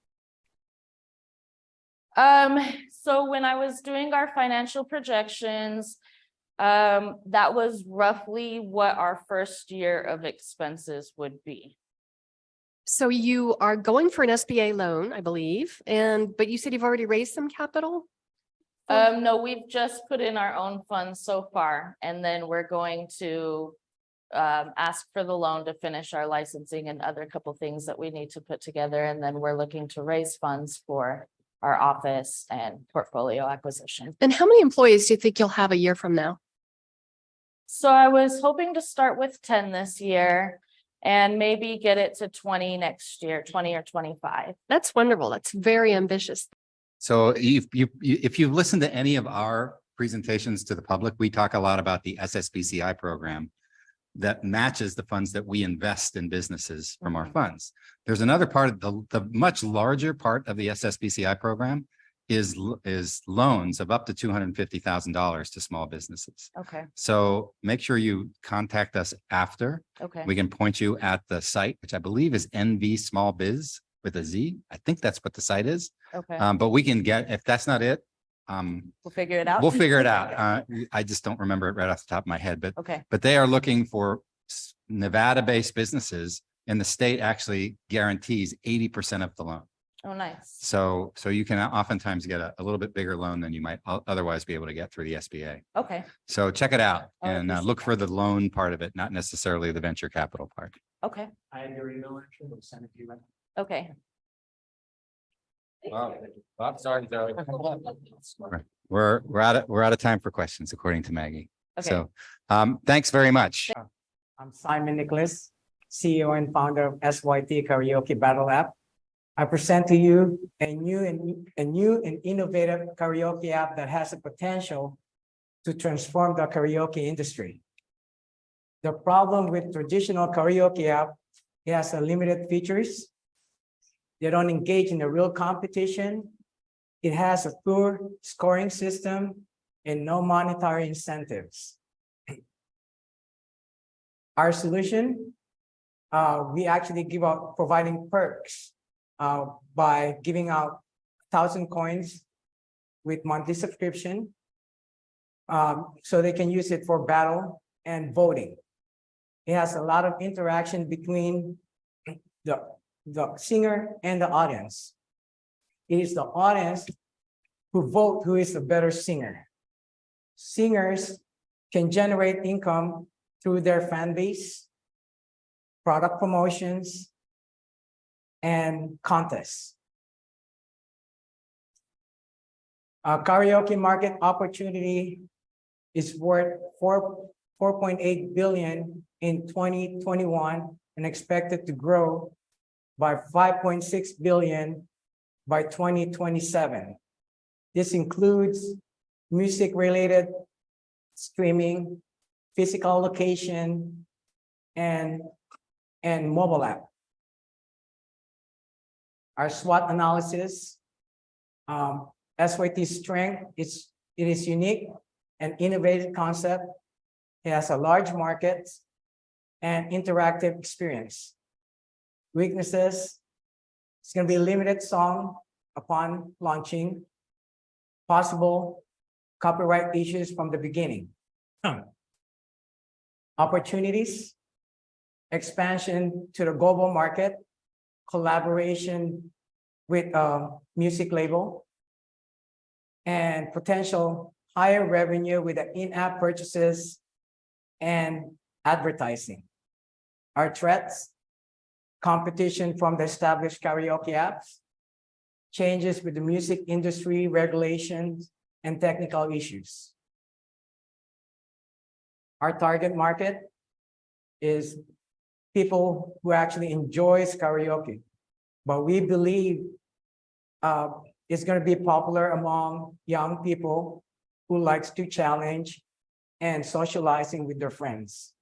Speaker 7: So when I was doing our financial projections, that was roughly what our first year of expenses would be.
Speaker 4: So you are going for an SBA loan, I believe, but you said you've already raised some capital?
Speaker 7: No, we've just put in our own funds so far, and then we're going to ask for the loan to finish our licensing and other couple things that we need to put together. And then we're looking to raise funds for our office and portfolio acquisition.
Speaker 4: And how many employees do you think you'll have a year from now?
Speaker 7: So I was hoping to start with 10 this year and maybe get it to 20 next year, 20 or 25.
Speaker 4: That's wonderful. That's very ambitious.
Speaker 1: So if you've listened to any of our presentations to the public, we talk a lot about the SSBCI program that matches the funds that we invest in businesses from our funds. There's another part of the much larger part of the SSBCI program is loans of up to $250,000 to small businesses.
Speaker 7: Okay,
Speaker 1: So make sure you contact us after.
Speaker 7: okay.
Speaker 1: We can point you at the site, which I believe is NV Small Biz with a Z. I think that's what the site is.
Speaker 7: Okay,
Speaker 1: But we can get, if that's not it,
Speaker 7: we'll figure it out.
Speaker 1: we'll figure it out. I just don't remember it right off the top of my head,
Speaker 7: Okay,
Speaker 1: but they are looking for Nevada-based businesses, and the state actually guarantees 80% of the loan.
Speaker 7: oh, nice.
Speaker 1: So you can oftentimes get a little bit bigger loan than you might otherwise be able to get through the SBA.
Speaker 7: Okay,
Speaker 1: So check it out
Speaker 7: I
Speaker 1: and
Speaker 7: appreciate
Speaker 1: look for the loan part of it, not necessarily the venture capital part.
Speaker 7: Okay,
Speaker 5: I have your email actually, we'll send it to you right.
Speaker 7: okay.
Speaker 1: Wow. I'm sorry, Joey. We're out of time for questions, according to Maggie.
Speaker 7: Okay.
Speaker 1: So, thanks very much.
Speaker 8: I'm Simon Nicholas, CEO and founder of SYT Karaoke Battle App. I present to you a new and innovative karaoke app that has the potential to transform the karaoke industry. The problem with traditional karaoke app, it has a limited features. They don't engage in a real competition. It has a poor scoring system and no monetary incentives. Our solution, we actually give out providing perks by giving out 1,000 coins with monthly subscription, so they can use it for battle and voting. It has a lot of interaction between the singer and the audience. It is the audience who vote who is the better singer. Singers can generate income through their fan base, product promotions, and contests. Karaoke market opportunity is worth 4.8 billion in 2021 and expected to grow by 5.6 billion by 2027. This includes music-related streaming, physical location, and mobile app. Our SWOT analysis, SYT's strength, it is unique and innovative concept. It has a large market and interactive experience. Weaknesses, it's going to be limited song upon launching, possible copyright issues from the beginning. Opportunities, expansion to the global market, collaboration with a music label, and potential higher revenue with the in-app purchases and advertising. Our threats, competition from the established karaoke apps, changes with the music industry regulations and technical issues. Our target market is people who actually enjoys karaoke, but we believe it's going to be popular among young people who likes to challenge and socializing with their friends.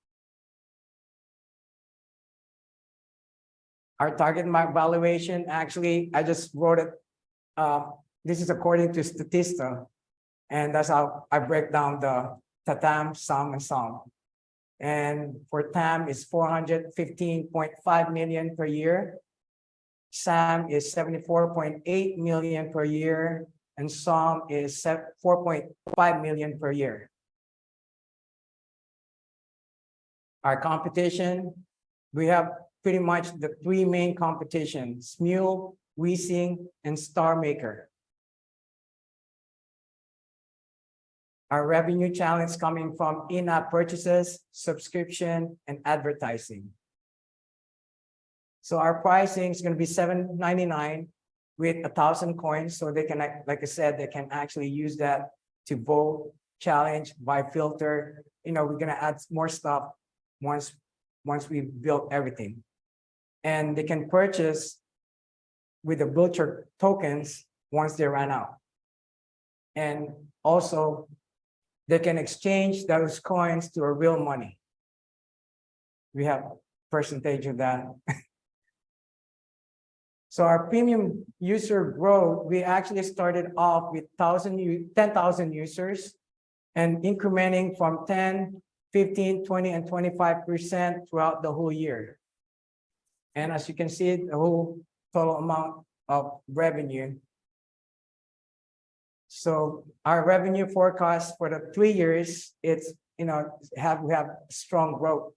Speaker 8: Our target market valuation, actually, I just wrote it. This is according to Statista, and that's how I break down the TAM, SOM, and SOM. And for TAM is 415.5 million per year. SAM is 74.8 million per year, and SOM is 4.5 million per year. Our competition, we have pretty much the three main competitions: Smule, WeSing, and StarMaker. Our revenue challenge coming from in-app purchases, subscription, and advertising. So our pricing is going to be $7.99 with 1,000 coins. So they can, like I said, they can actually use that to vote, challenge, buy filter. You know, we're going to add more stuff once we've built everything. And they can purchase with the Vulture tokens once they run out. And also, they can exchange those coins to a real money. We have percentage of that. So our premium user growth, we actually started off with 10,000 users and incrementing from 10, 15, 20, and 25% throughout the whole year. And as you can see, the whole total amount of revenue. So our revenue forecast for the 3 years, it's, you know, we have strong growth.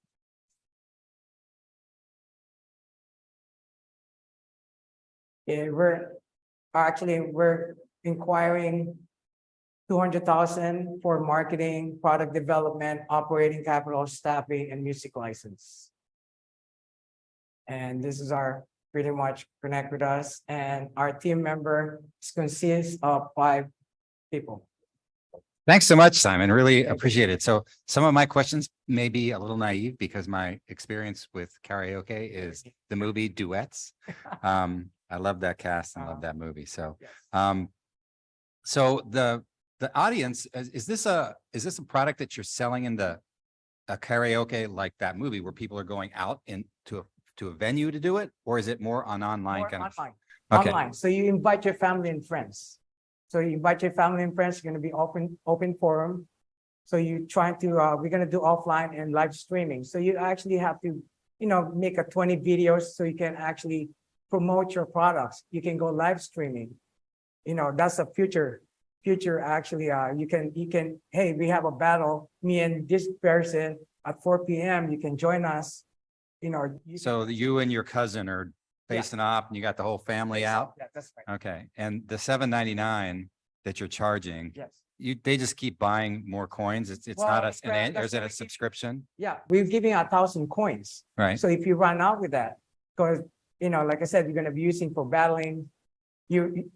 Speaker 8: Yeah, we're inquiring 200,000 for marketing, product development, operating capital, staffing, and music license. And this is our pretty much connect with us, and our team member consists of 5 people.
Speaker 1: Thanks so much, Simon. Really appreciate it. So some of my questions may be a little naive because my experience with karaoke is the movie Duets. I love that cast and love that movie. So, so the audience, is this a product that you're selling in a karaoke like that movie where people are going out to a venue to do it? Or is it more on online
Speaker 8: More
Speaker 1: kind of?
Speaker 8: online.
Speaker 1: Okay.
Speaker 8: Online. So you invite your family and friends. So you invite your family and friends, going to be open forum. So you trying to, we're going to do offline and live streaming. So you actually have to, make a 20 videos so you can actually promote your products. You can go live streaming. That's a future actually, you can, hey, we have a battle, me and this person at 4 p.m. You can join us,
Speaker 1: So you and your cousin are
Speaker 8: Yeah.
Speaker 1: facing off and you got the whole family out?
Speaker 8: Yeah, that's right.
Speaker 1: Okay, and the $7.99 that you're charging,
Speaker 8: Yes.
Speaker 1: they just keep buying more coins? It's
Speaker 8: Well,
Speaker 1: not
Speaker 8: that's
Speaker 1: or is it a
Speaker 8: right.
Speaker 1: subscription?
Speaker 8: Yeah, we're giving 1,000 coins.
Speaker 1: Right,
Speaker 8: So if you run out with that, because, like I said, you're gonna be using for battling.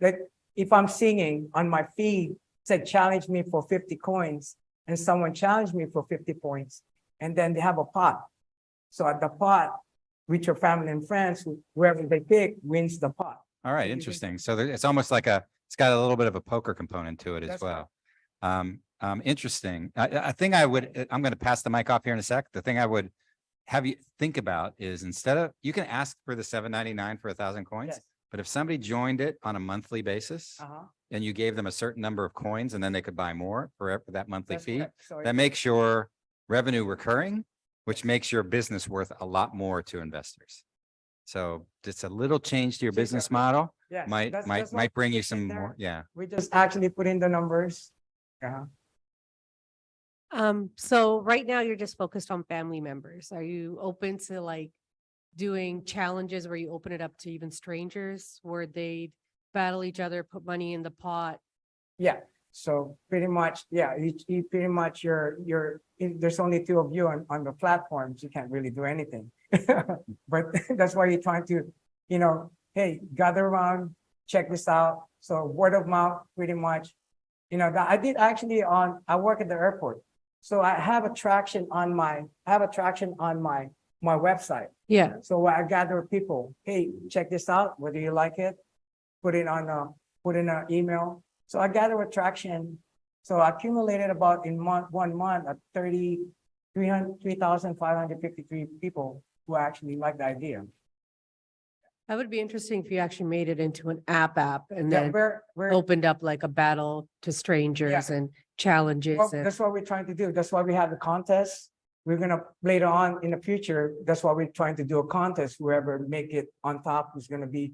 Speaker 8: Like, if I'm singing on my feed, said challenge me for 50 coins, and someone challenged me for 50 points, and then they have a pot. So at the pot, with your family and friends, whoever they pick wins the pot.
Speaker 1: all right, interesting. So it's almost like it's got a little bit of a poker component to it as
Speaker 8: That's
Speaker 1: well. Interesting. I think I'm gonna pass the mic off here in a sec. The thing I would have you think about is you can ask for the $7.99 for 1,000 coins,
Speaker 8: Yes.
Speaker 1: but if somebody joined it on a monthly basis and you gave them a certain number of coins and then they could buy more for that monthly
Speaker 8: That's
Speaker 1: fee,
Speaker 8: correct. So
Speaker 1: that makes your revenue recurring, which makes your business worth a lot more to investors. So just a little change to your
Speaker 8: Change
Speaker 1: business
Speaker 8: up.
Speaker 1: model
Speaker 8: yeah,
Speaker 1: might
Speaker 8: that's what
Speaker 1: bring
Speaker 8: we
Speaker 1: you
Speaker 8: did
Speaker 1: some
Speaker 8: there.
Speaker 1: more. Yeah.
Speaker 8: We just actually put in the numbers.
Speaker 3: So right now you're just focused on family members. Are you open to like doing challenges where you open it up to even strangers where they battle each other, put money in the pot?
Speaker 8: Yeah, so pretty much, yeah, you pretty much there's only 2 of you on the platforms, you can't really do anything. But that's why you're trying to, hey, gather around, check this out. So word of mouth, pretty much, that I did actually I work at the airport. So I have attraction on my website.
Speaker 3: Yeah.
Speaker 8: So I gather people, hey, check this out, whether you like it, put in an email. So I gather attraction. So I accumulated about in 1 month at 3,553 people who actually like the idea.
Speaker 3: That would be interesting if you actually made it into an app and
Speaker 8: Yeah,
Speaker 3: then
Speaker 8: we're
Speaker 3: opened up like a battle to strangers and challenges.
Speaker 8: well,
Speaker 3: And
Speaker 8: that's what we're trying to do. That's why we have the contest. We're gonna later on in the future. That's why we're trying to do a contest. Whoever make it on top is gonna be.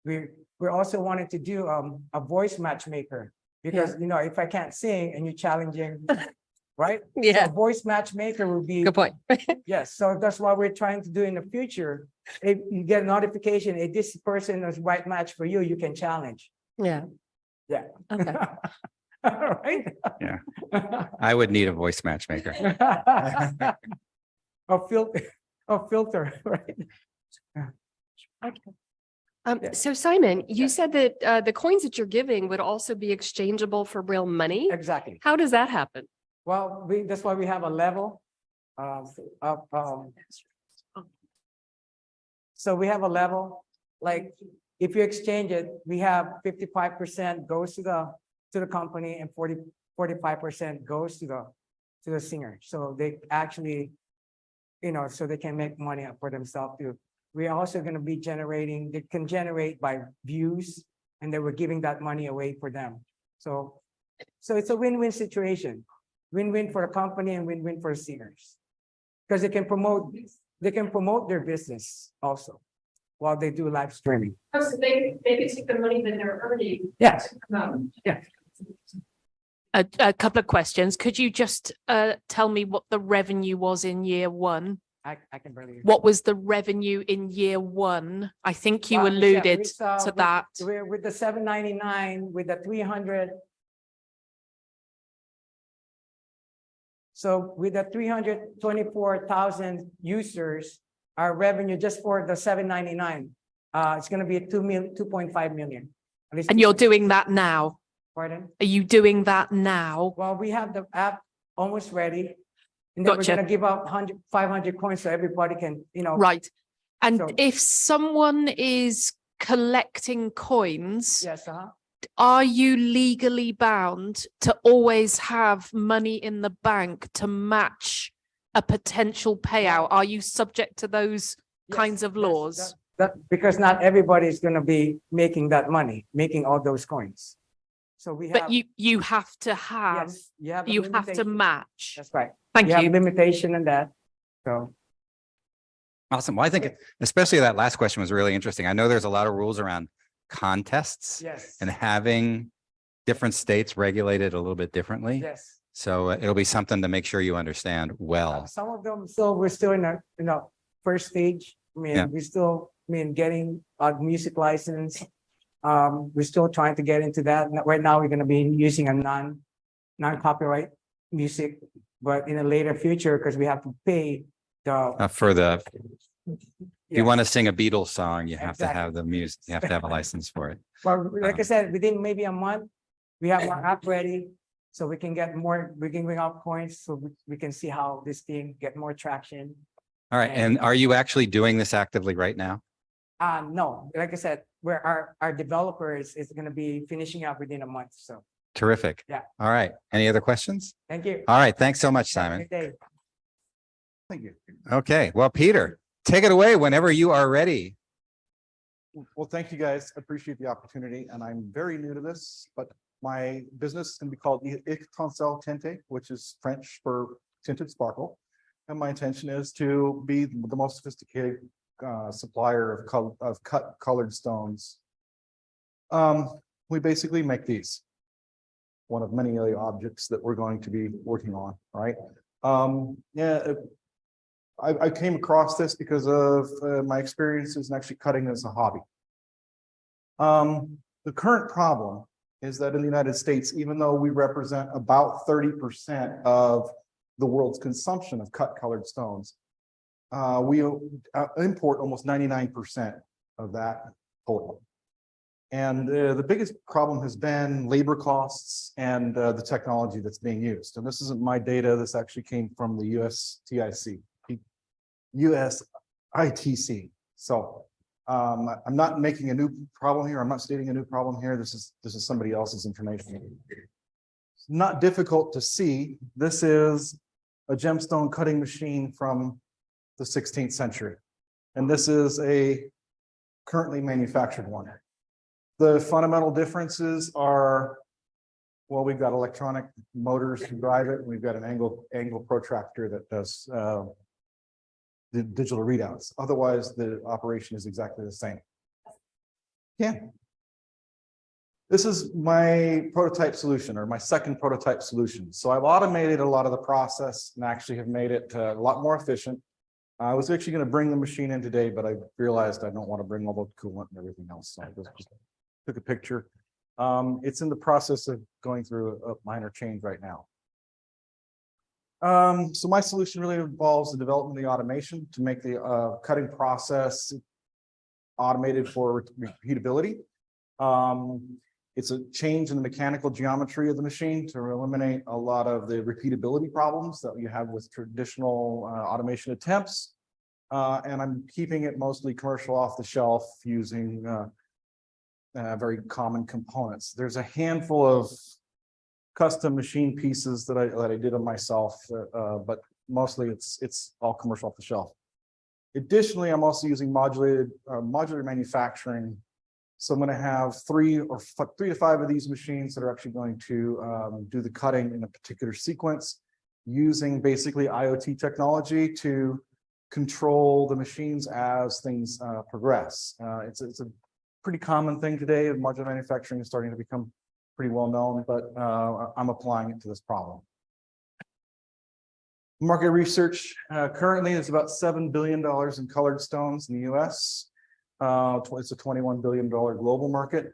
Speaker 8: We're also wanting to do a voice matchmaker because if I can't sing and you're challenging, right?
Speaker 3: yeah,
Speaker 8: So voice matchmaker will be
Speaker 3: good point.
Speaker 8: yes. So that's what we're trying to do in the future. If you get a notification, if this person is right match for you, you can challenge.
Speaker 3: Yeah.
Speaker 8: Yeah.
Speaker 3: Okay.
Speaker 8: All right.
Speaker 1: Yeah. I would need a voice matchmaker.
Speaker 8: A filter, right? Yeah.
Speaker 4: So Simon, you
Speaker 8: Yeah.
Speaker 4: said that the coins that you're giving would also be exchangeable for real money.
Speaker 8: Exactly.
Speaker 4: How does that happen?
Speaker 8: Well, that's why we have a level of, so we have a level, like, if you exchange it, we have 55% goes to the company and 45% goes to the singer. So they actually, so they can make money for themselves too. We're also gonna be they can generate by views, and they were giving that money away for them. So it's a win-win situation. Win-win for the company and win-win for the singers. Because they can promote their business also while they do live streaming.
Speaker 9: Oh, so they can take the money that they're earning.
Speaker 8: Yes.
Speaker 9: Yeah.
Speaker 2: A couple of questions. Could you just tell me what the revenue was in year 1?
Speaker 8: I can barely.
Speaker 2: What was the revenue in year 1? I think you
Speaker 8: Well, yeah,
Speaker 2: alluded
Speaker 8: with,
Speaker 2: to that.
Speaker 8: With the 799, with the 300. So with the 324,000 users, our revenue just for the 799, it's gonna be 2.5 million. At least
Speaker 2: And you're
Speaker 8: 2.5.
Speaker 2: doing that now?
Speaker 8: Pardon?
Speaker 2: Are you doing that now?
Speaker 8: Well, we have the app almost ready. And then we're
Speaker 2: Gotcha.
Speaker 8: gonna give out 500 coins so everybody can,
Speaker 2: Right. And
Speaker 8: So-
Speaker 2: if someone is collecting coins,
Speaker 8: Yes,
Speaker 2: are you legally bound to always have money in the bank to match a potential payout? Are you subject to those kinds of laws?
Speaker 8: Because not everybody is gonna be making that money, making all those coins. So we have.
Speaker 2: But you have to have,
Speaker 8: Yes, you have. a
Speaker 2: you have to
Speaker 8: limitation.
Speaker 2: match.
Speaker 8: That's right.
Speaker 2: Thank
Speaker 8: You have
Speaker 2: you.
Speaker 8: limitation in that, so.
Speaker 1: Awesome. Well, I think especially that last question was really interesting. I know there's a lot of rules around contests
Speaker 8: Yes.
Speaker 1: and having different states regulated a little bit differently.
Speaker 8: Yes.
Speaker 1: So it'll be something to make sure you understand well.
Speaker 8: Some of them, we're still in a, first stage. I
Speaker 1: Yeah.
Speaker 8: mean, we still, getting a music license. We're still trying to get into that. Right now, we're gonna be using a non-copyright music, but in a later future, because we have to pay the.
Speaker 1: For the, if
Speaker 8: Yeah.
Speaker 1: you want to sing a Beatles song, you have to
Speaker 8: Exactly.
Speaker 1: have the music, you have to have a license for it.
Speaker 8: Well, like I said, within maybe a month, we have our app ready, so we can get more, we can bring out coins, so we can see how this thing get more traction.
Speaker 1: All right. And are you actually doing this actively right now?
Speaker 8: No, like I said, where our developer is gonna be finishing up within a month, so,
Speaker 1: Terrific.
Speaker 8: Yeah.
Speaker 1: All right. Any other questions?
Speaker 8: thank you.
Speaker 1: All right. Thanks so much,
Speaker 8: Have a
Speaker 1: Simon.
Speaker 8: good day.
Speaker 5: Thank you.
Speaker 1: Okay. Well, Peter, take it away whenever you are ready.
Speaker 5: Well, thank you guys. I appreciate the opportunity, and I'm very new to this, but my business is going to be called Etoncelle Tinte, which is French for tinted sparkle. And my intention is to be the most sophisticated supplier of cut colored stones. We basically make these. One of many other objects that we're going to be working on, right? I came across this because of my experiences in actually cutting as a hobby. The current problem is that in the United States, even though we represent about 30% of the world's consumption of cut colored stones, we import almost 99% of that total. And the biggest problem has been labor costs and the technology that's being used. And this isn't my data. This actually came from the USITC. So I'm not making a new problem here. I'm not stating a new problem here. This is somebody else's information. It's not difficult to see. This is a gemstone cutting machine from the 16th century. And this is a currently manufactured one. The fundamental differences are, well, we've got electronic motors to drive it. And we've got an angle protractor that does the digital readouts. Otherwise, the operation is exactly the same. Yeah. This is my prototype solution, or my second prototype solution. So I've automated a lot of the process and actually have made it a lot more efficient. I was actually going to bring the machine in today, but I realized I don't want to bring all the coolant and everything else. So I just took a picture. It's in the process of going through a minor change right now. So my solution really involves the development of the automation to make the cutting process automated for repeatability. It's a change in the mechanical geometry of the machine to eliminate a lot of the repeatability problems that you have with traditional automation attempts. And I'm keeping it mostly commercial off the shelf using very common components. There's a handful of custom machine pieces that I did on myself, but mostly it's all commercial off the shelf. Additionally, I'm also using modular manufacturing. So I'm going to have 3 to 5 of these machines that are actually going to do the cutting in a particular sequence, using basically IoT technology to control the machines as things progress. It's a pretty common thing today. Modular manufacturing is starting to become pretty well known, but I'm applying it to this problem. Market research currently is about $7 billion in colored stones in the US. It's a $21 billion global market.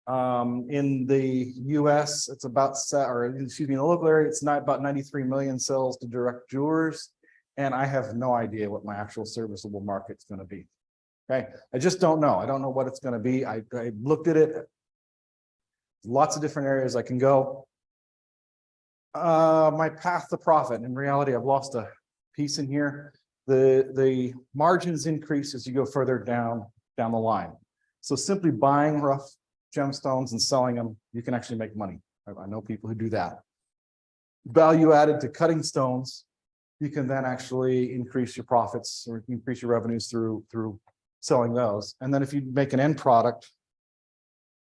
Speaker 5: In the US, it's about, in the local area, it's not about 93 million sales to direct jewelers. and I have no idea what my actual serviceable market's going to be. Okay, I just don't know. I don't know what it's going to be. I looked at it. Lots of different areas I can go. My path to profit. In reality, I've lost a piece in here. The margins increase as you go further down the line. So simply buying rough gemstones and selling them, you can actually make money. I know people who do that. Value added to cutting stones, you can then actually increase your profits or increase your revenues through selling those. And then if you make an end product,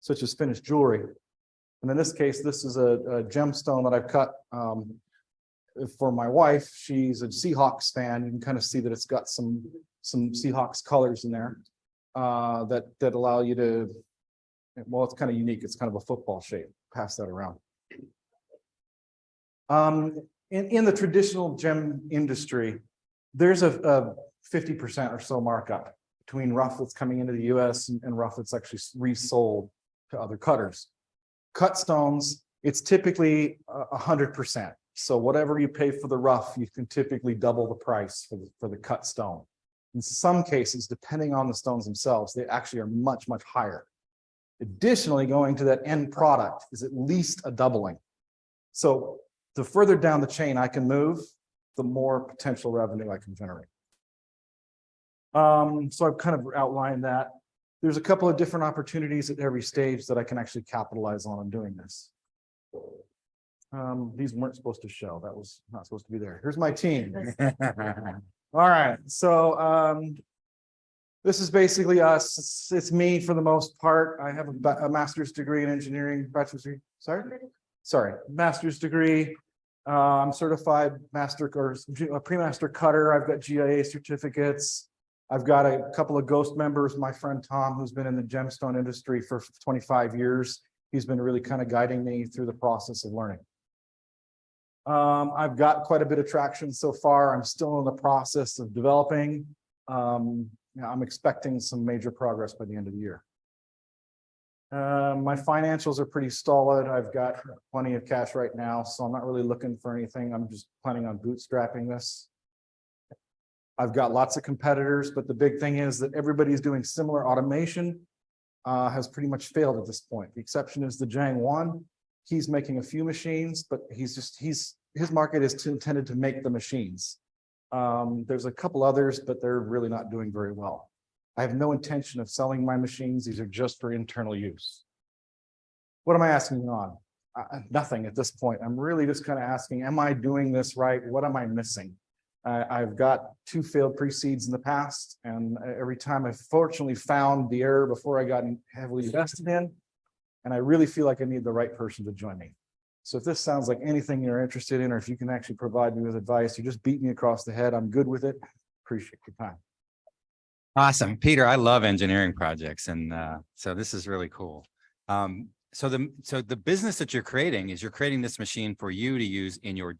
Speaker 5: such as finished jewelry, and in this case, this is a gemstone that I've cut for my wife. She's a Seahawks fan. You can kind of see that it's got some Seahawks colors in there that allow you to, well, it's kind of unique. It's kind of a football shape. Pass that around. In the traditional gem industry, there's a 50% or so markup between rough that's coming into the US and rough that's actually resold to other cutters. Cut stones, it's typically 100%. So whatever you pay for the rough, you can typically double the price for the cut stone. In some cases, depending on the stones themselves, they actually are much, much higher. Additionally, going to that end product is at least a doubling. So the further down the chain I can move, the more potential revenue I can generate. So I've kind of outlined that. There's a couple of different opportunities at every stage that I can actually capitalize on in doing this. These weren't supposed to show. That was not supposed to be there. Here's my team. All right. So this is basically us. It's me for the most part. I have a master's degree in engineering, bachelor's degree. Sorry, master's degree. I'm certified master or a pre-master cutter. I've got GIA certificates. I've got a couple of ghost members. My friend Tom, who's been in the gemstone industry for 25 years, he's been really kind of guiding me through the process of learning. I've got quite a bit of traction so far. I'm still in the process of developing. I'm expecting some major progress by the end of the year. My financials are pretty solid. I've got plenty of cash right now, so I'm not really looking for anything. I'm just planning on bootstrapping this. I've got lots of competitors, but the big thing is that everybody's doing similar automation, has pretty much failed at this point. The exception is the Jang One. He's making a few machines, but his market is intended to make the machines. There's a couple others, but they're really not doing very well. I have no intention of selling my machines. These are just for internal use. What am I asking on? Nothing at this point. I'm really just kind of asking, am I doing this right? What am I missing? I've got 2 failed pre-seeds in the past, and every time I fortunately found the error before I got heavily invested in, and I really feel like I need the right person to join me. So if this sounds like anything you're interested in, or if you can actually provide me with advice, you just beat me across the head, I'm good with it. Appreciate your time.
Speaker 1: Awesome. Peter, I love engineering projects. And so this is really cool. So the business that you're creating is you're creating this machine for you to use in your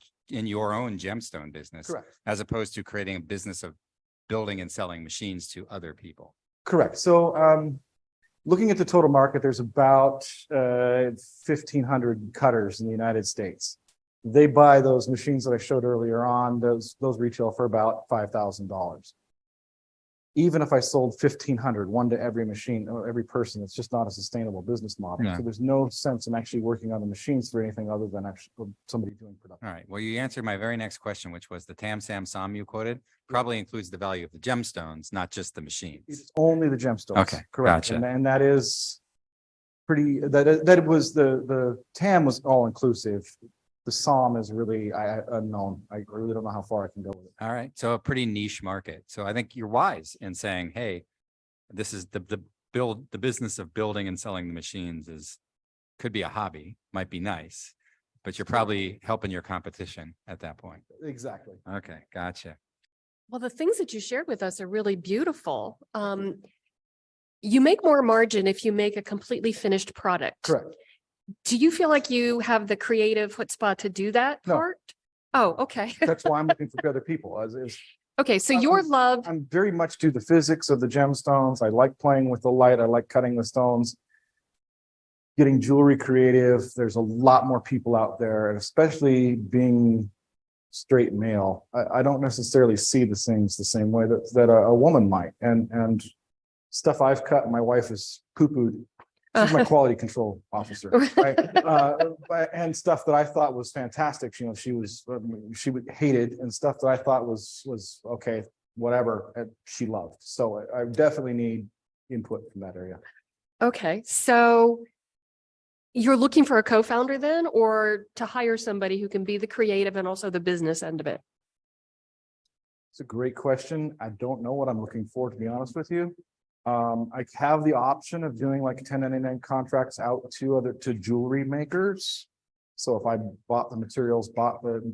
Speaker 1: own gemstone business.
Speaker 5: Correct.
Speaker 1: As opposed to creating a business of building and selling machines to other people.
Speaker 5: Correct. So looking at the total market, there's about 1,500 cutters in the United States. They buy those machines that I showed earlier on. Those retail for about $5,000. Even if I sold 1,500, one to every machine or every person, it's just not a sustainable business model.
Speaker 1: Yeah.
Speaker 5: So there's no sense in actually working on the machines for anything other than actually somebody doing production.
Speaker 1: All right. Well, you answered my very next question, which was the Tam Sam Som you quoted probably includes the value of the gemstones, not just the machines.
Speaker 5: It's only the gemstones.
Speaker 1: Okay,
Speaker 5: Correct.
Speaker 1: gotcha.
Speaker 5: And that is pretty, that was the TAM was all inclusive. The SOM is really unknown. I really don't know how far I can go with it.
Speaker 1: All right. So a pretty niche market. So I think you're wise in saying, hey, this is the business of building and selling the machines could be a hobby, might be nice, but you're probably helping your competition at that point.
Speaker 5: Exactly.
Speaker 1: Okay. Gotcha.
Speaker 4: Well, the things that you shared with us are really beautiful. You make more margin if you make a completely finished product.
Speaker 5: Correct.
Speaker 4: Do you feel like you have the creative chutzpah to do that
Speaker 5: No.
Speaker 4: part? Oh, okay.
Speaker 5: That's why I'm looking for other people.
Speaker 4: Okay, so your love,
Speaker 5: I'm very much to the physics of the gemstones. I like playing with the light. I like cutting the stones. Getting jewelry creative. There's a lot more people out there, and especially being straight male, I don't necessarily see the things the same way that a woman might. And stuff I've cut, my wife is poo-pooed. She's my quality control officer, right? And stuff that I thought was fantastic, she would hated, and stuff that I thought was okay, whatever, she loved. So I definitely need input from that area.
Speaker 4: Okay, so you're looking for a co-founder then, or to hire somebody who can be the creative and also the business end of it?
Speaker 5: It's a great question. I don't know what I'm looking for, to be honest with you. I have the option of doing like 1099 contracts out to jewelry makers. So if I bought the materials,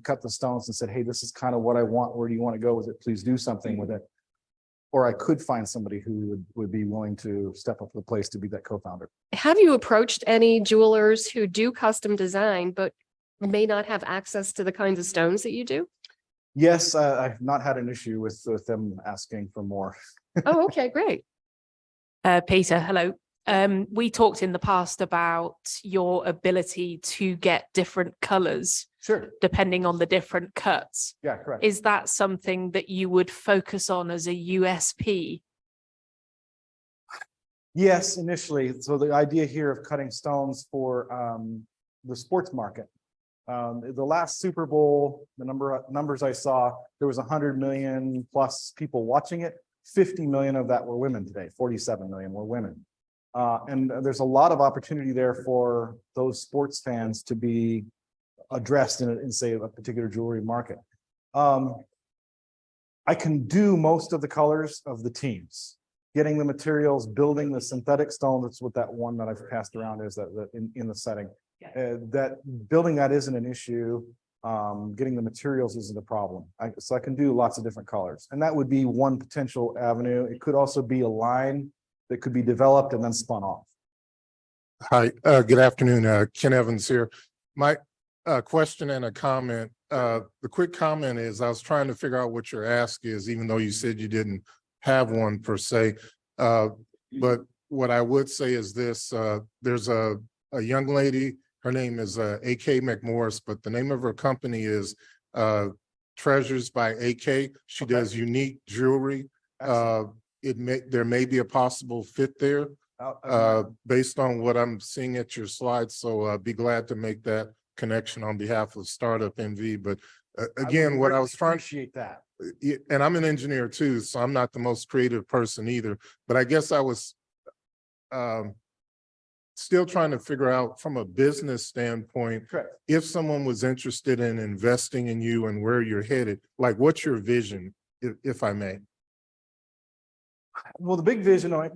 Speaker 5: cut the stones and said, hey, this is kind of what I want. Where do you want to go with it? Please do something with it. Or I could find somebody who would be willing to step up to the place to be that co-founder.
Speaker 4: Have you approached any jewelers who do custom design, but may not have access to the kinds of stones that you do?
Speaker 5: Yes, I've not had an issue with them asking for more.
Speaker 4: Oh, okay, great.
Speaker 2: Peter, hello. We talked in the past about your ability to get different colors
Speaker 5: Sure.
Speaker 2: depending on the different cuts.
Speaker 5: Yeah, correct.
Speaker 2: Is that something that you would focus on as a USP?
Speaker 5: Yes, initially. So the idea here of cutting stones for the sports market. The last Super Bowl, the numbers I saw, there was 100 million plus people watching it. 50 million of that were women today. 47 million were women. And there's a lot of opportunity there for those sports fans to be addressed in say, a particular jewelry market. I can do most of the colors of the teams. Getting the materials, building the synthetic stone, that's what that one that I've passed around is that in the setting. That building that isn't an issue. Getting the materials isn't a problem. So I can do lots of different colors. And that would be one potential avenue. It could also be a line that could be developed and then spun off.
Speaker 10: Hi, good afternoon. Ken Evans here. My question and a comment. The quick comment is I was trying to figure out what your ask is, even though you said you didn't have one per se. But what I would say is this, there's a young lady, her name is AK McMorris, but the name of her company is Treasures by AK. She does unique jewelry. There may be a possible fit there based on what I'm seeing at your slides. So be glad to make that connection on behalf of StartUpNV. But again, what I was trying to
Speaker 5: appreciate that.
Speaker 10: And I'm an engineer too, so I'm not the most creative person either. But I guess I was still trying to figure out from a business standpoint,
Speaker 5: Correct.
Speaker 10: if someone was interested in investing in you and where you're headed, like what's your vision, if I may?
Speaker 5: Well, the big vision, I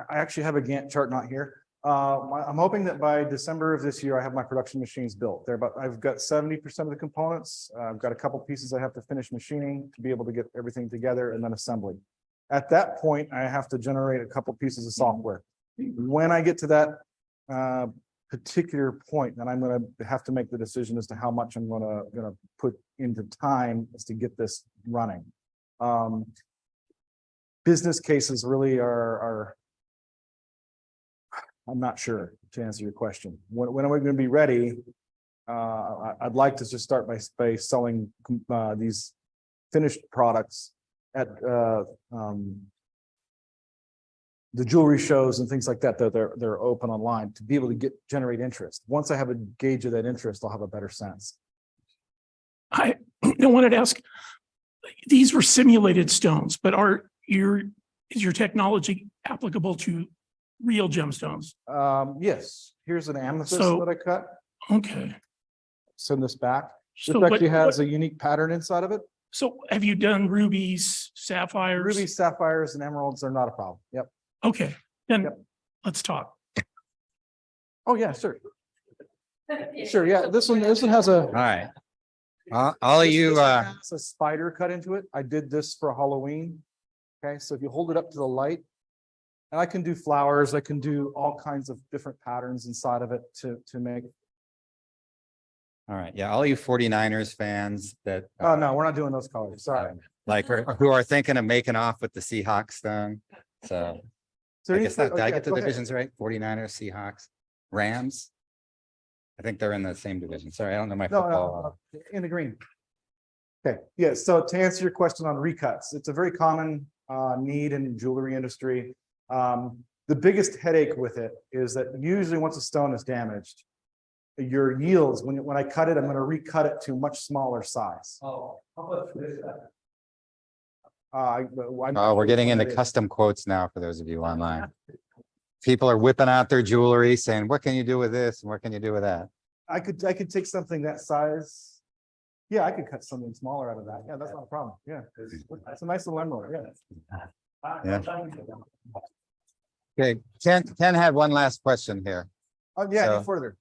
Speaker 5: actually have a Gantt chart not here. I'm hoping that by December of this year, I have my production machines built. I've got 70% of the components. I've got a couple pieces I have to finish machining to be able to get everything together and then assembly. At that point, I have to generate a couple pieces of software. When I get to that particular point, then I'm going to have to make the decision as to how much I'm going to put into time as to get this running. Business cases really are I'm not sure, to answer your question. When are we going to be ready? I'd like to just start by selling these finished products at the jewelry shows and things like that. They're open online to be able to generate interest. Once I have a gauge of that interest, I'll have a better sense.
Speaker 9: I wanted to ask, these were simulated stones, but is your technology applicable to real gemstones?
Speaker 5: Yes, here's an amethyst
Speaker 9: So-
Speaker 5: that I cut.
Speaker 9: Okay.
Speaker 5: Send this back. This
Speaker 9: So,
Speaker 5: actually has a unique pattern inside of it.
Speaker 9: so have you done rubies, sapphires?
Speaker 5: Rubies, sapphires, and emeralds are not a problem. Yep.
Speaker 9: Okay, then
Speaker 5: Yep.
Speaker 9: let's talk.
Speaker 5: Oh, yeah, sure. Sure, yeah. This one has a.
Speaker 1: All right. All of you,
Speaker 5: It's a spider cut into it. I did this for Halloween. Okay, so if you hold it up to the light, and I can do flowers, I can do all kinds of different patterns inside of it to make.
Speaker 1: all right. Yeah, all you 49ers fans that.
Speaker 5: Oh, no, we're not doing those colors. Sorry.
Speaker 1: Like who are thinking of making off with the Seahawks stone. So I guess that, did I get the divisions right? 49ers, Seahawks, Rams. I think they're in the same division. Sorry, I don't know my football.
Speaker 5: No, in the green. Okay, yeah, so to answer your question on recuts, it's a very common need in the jewelry industry. The biggest headache with it is that usually once a stone is damaged, your yields, when I cut it, I'm going to recut it to a much smaller size.
Speaker 8: Oh, how about this?
Speaker 1: We're getting into custom quotes now for those of you online. People are whipping out their jewelry saying, what can you do with this? And what can you do with that?
Speaker 5: I could take something that size. Yeah, I could cut something smaller out of that. Yeah, that's not a problem. Yeah, it's a nice little emerald. Yeah.
Speaker 1: Okay, Ken had one last question here.
Speaker 5: Oh, yeah,
Speaker 1: So-
Speaker 5: any further.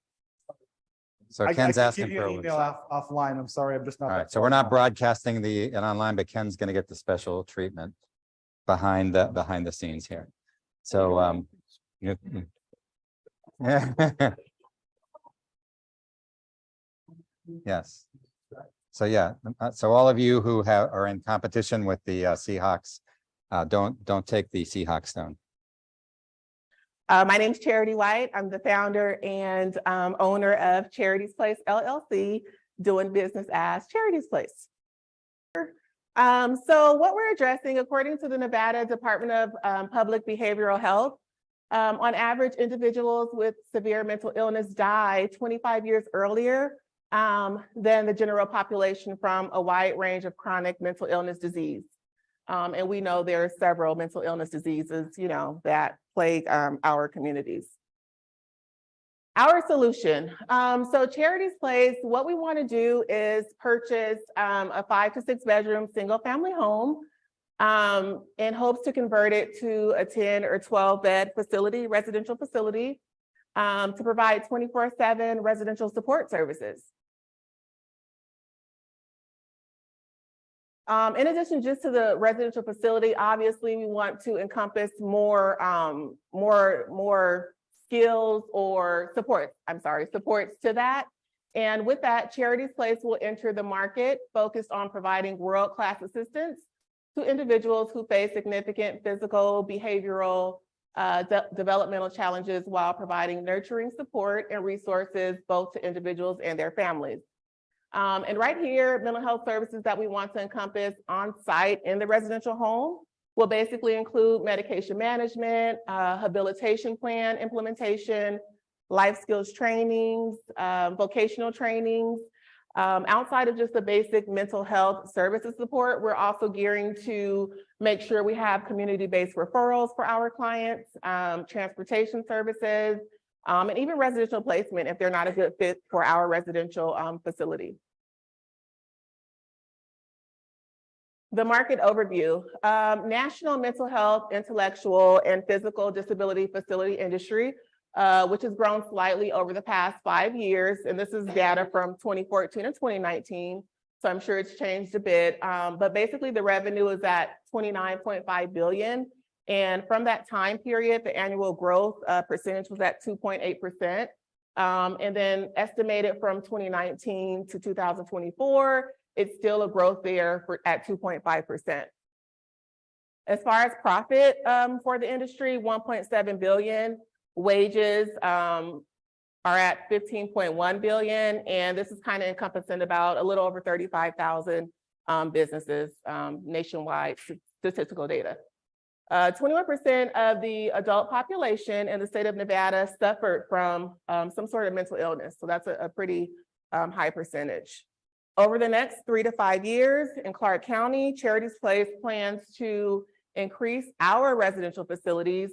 Speaker 1: So
Speaker 5: I
Speaker 1: Ken's
Speaker 5: can
Speaker 1: asking
Speaker 5: give you
Speaker 1: for.
Speaker 5: an email offline. I'm sorry, I'm just not.
Speaker 1: All
Speaker 5: that
Speaker 1: right, so
Speaker 5: far
Speaker 1: we're not
Speaker 5: along.
Speaker 1: broadcasting it online, but Ken's gonna get the special treatment behind the scenes here. So, you- yes. So, yeah, so all of you who are in competition with the Seahawks, don't take the Seahawk stone.
Speaker 11: My name's Charity White. I'm the founder and owner of Charity's Place LLC, doing business as Charity's Place. So what we're addressing, according to the Nevada Department of Public Behavioral Health, on average, individuals with severe mental illness die 25 years earlier than the general population from a wide range of chronic mental illness disease. And we know there are several mental illness diseases, that plague our communities. Our solution. So Charity's Place, what we want to do is purchase a 5 to 6 bedroom single family home in hopes to convert it to a 10 or 12 bed facility, residential facility, to provide 24/7 residential support services. In addition, just to the residential facility, obviously we want to encompass more skills or supports to that. And with that, Charity's Place will enter the market focused on providing world-class assistance to individuals who face significant physical, behavioral, developmental challenges while providing nurturing support and resources both to individuals and their families. And right here, mental health services that we want to encompass on site in the residential home will basically include medication management, habilitation plan implementation, life skills trainings, vocational trainings. Outside of just the basic mental health services support, we're also gearing to make sure we have community-based referrals for our clients, transportation services, and even residential placement if they're not a good fit for our residential facility. The market overview. National mental health, intellectual, and physical disability facility industry, which has grown slightly over the past 5 years. And this is data from 2014 and 2019. So I'm sure it's changed a bit. But basically the revenue is at $29.5 billion. And from that time period, the annual growth percentage was at 2.8%. And then estimated from 2019 to 2024, it's still a growth there at 2.5%. As far as profit for the industry, 1.7 billion. Wages are at 15.1 billion. And this is kind of encompassing about a little over 35,000 businesses nationwide, statistical data. 21% of the adult population in the state of Nevada suffered from some sort of mental illness. So that's a pretty high percentage. Over the next 3 to 5 years in Clark County, Charity's Place plans to increase our residential facilities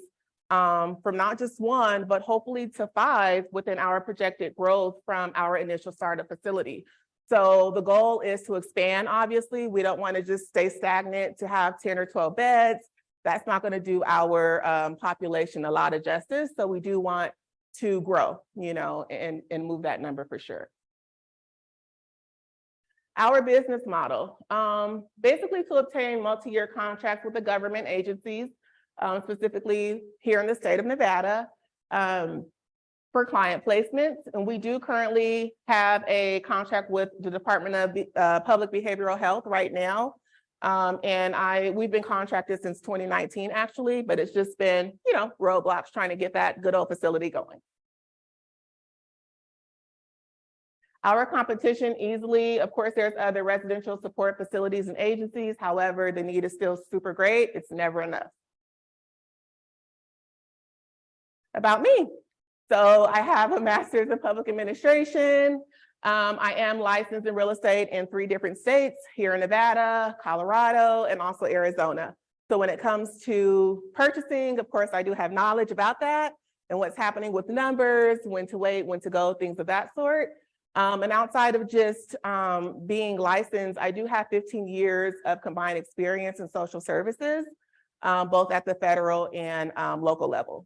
Speaker 11: from not just 1, but hopefully to 5 within our projected growth from our initial startup facility. So the goal is to expand, obviously. We don't want to just stay stagnant to have 10 or 12 beds. That's not going to do our population a lot of justice. So we do want to grow, and move that number for sure. Our business model, basically to obtain multi-year contracts with the government agencies, specifically here in the state of Nevada, for client placements. And we do currently have a contract with the Department of Public Behavioral Health right now. And we've been contracted since 2019, actually, but it's just been, roadblocks trying to get that good old facility going. Our competition easily, of course, there's other residential support facilities and agencies. However, the need is still super great. It's never enough. About me. So I have a master's in public administration. I am licensed in real estate in 3 different states, here in Nevada, Colorado, and also Arizona. So when it comes to purchasing, of course, I do have knowledge about that and what's happening with numbers, when to wait, when to go, things of that sort. And outside of just being licensed, I do have 15 years of combined experience in social services, both at the federal and local level.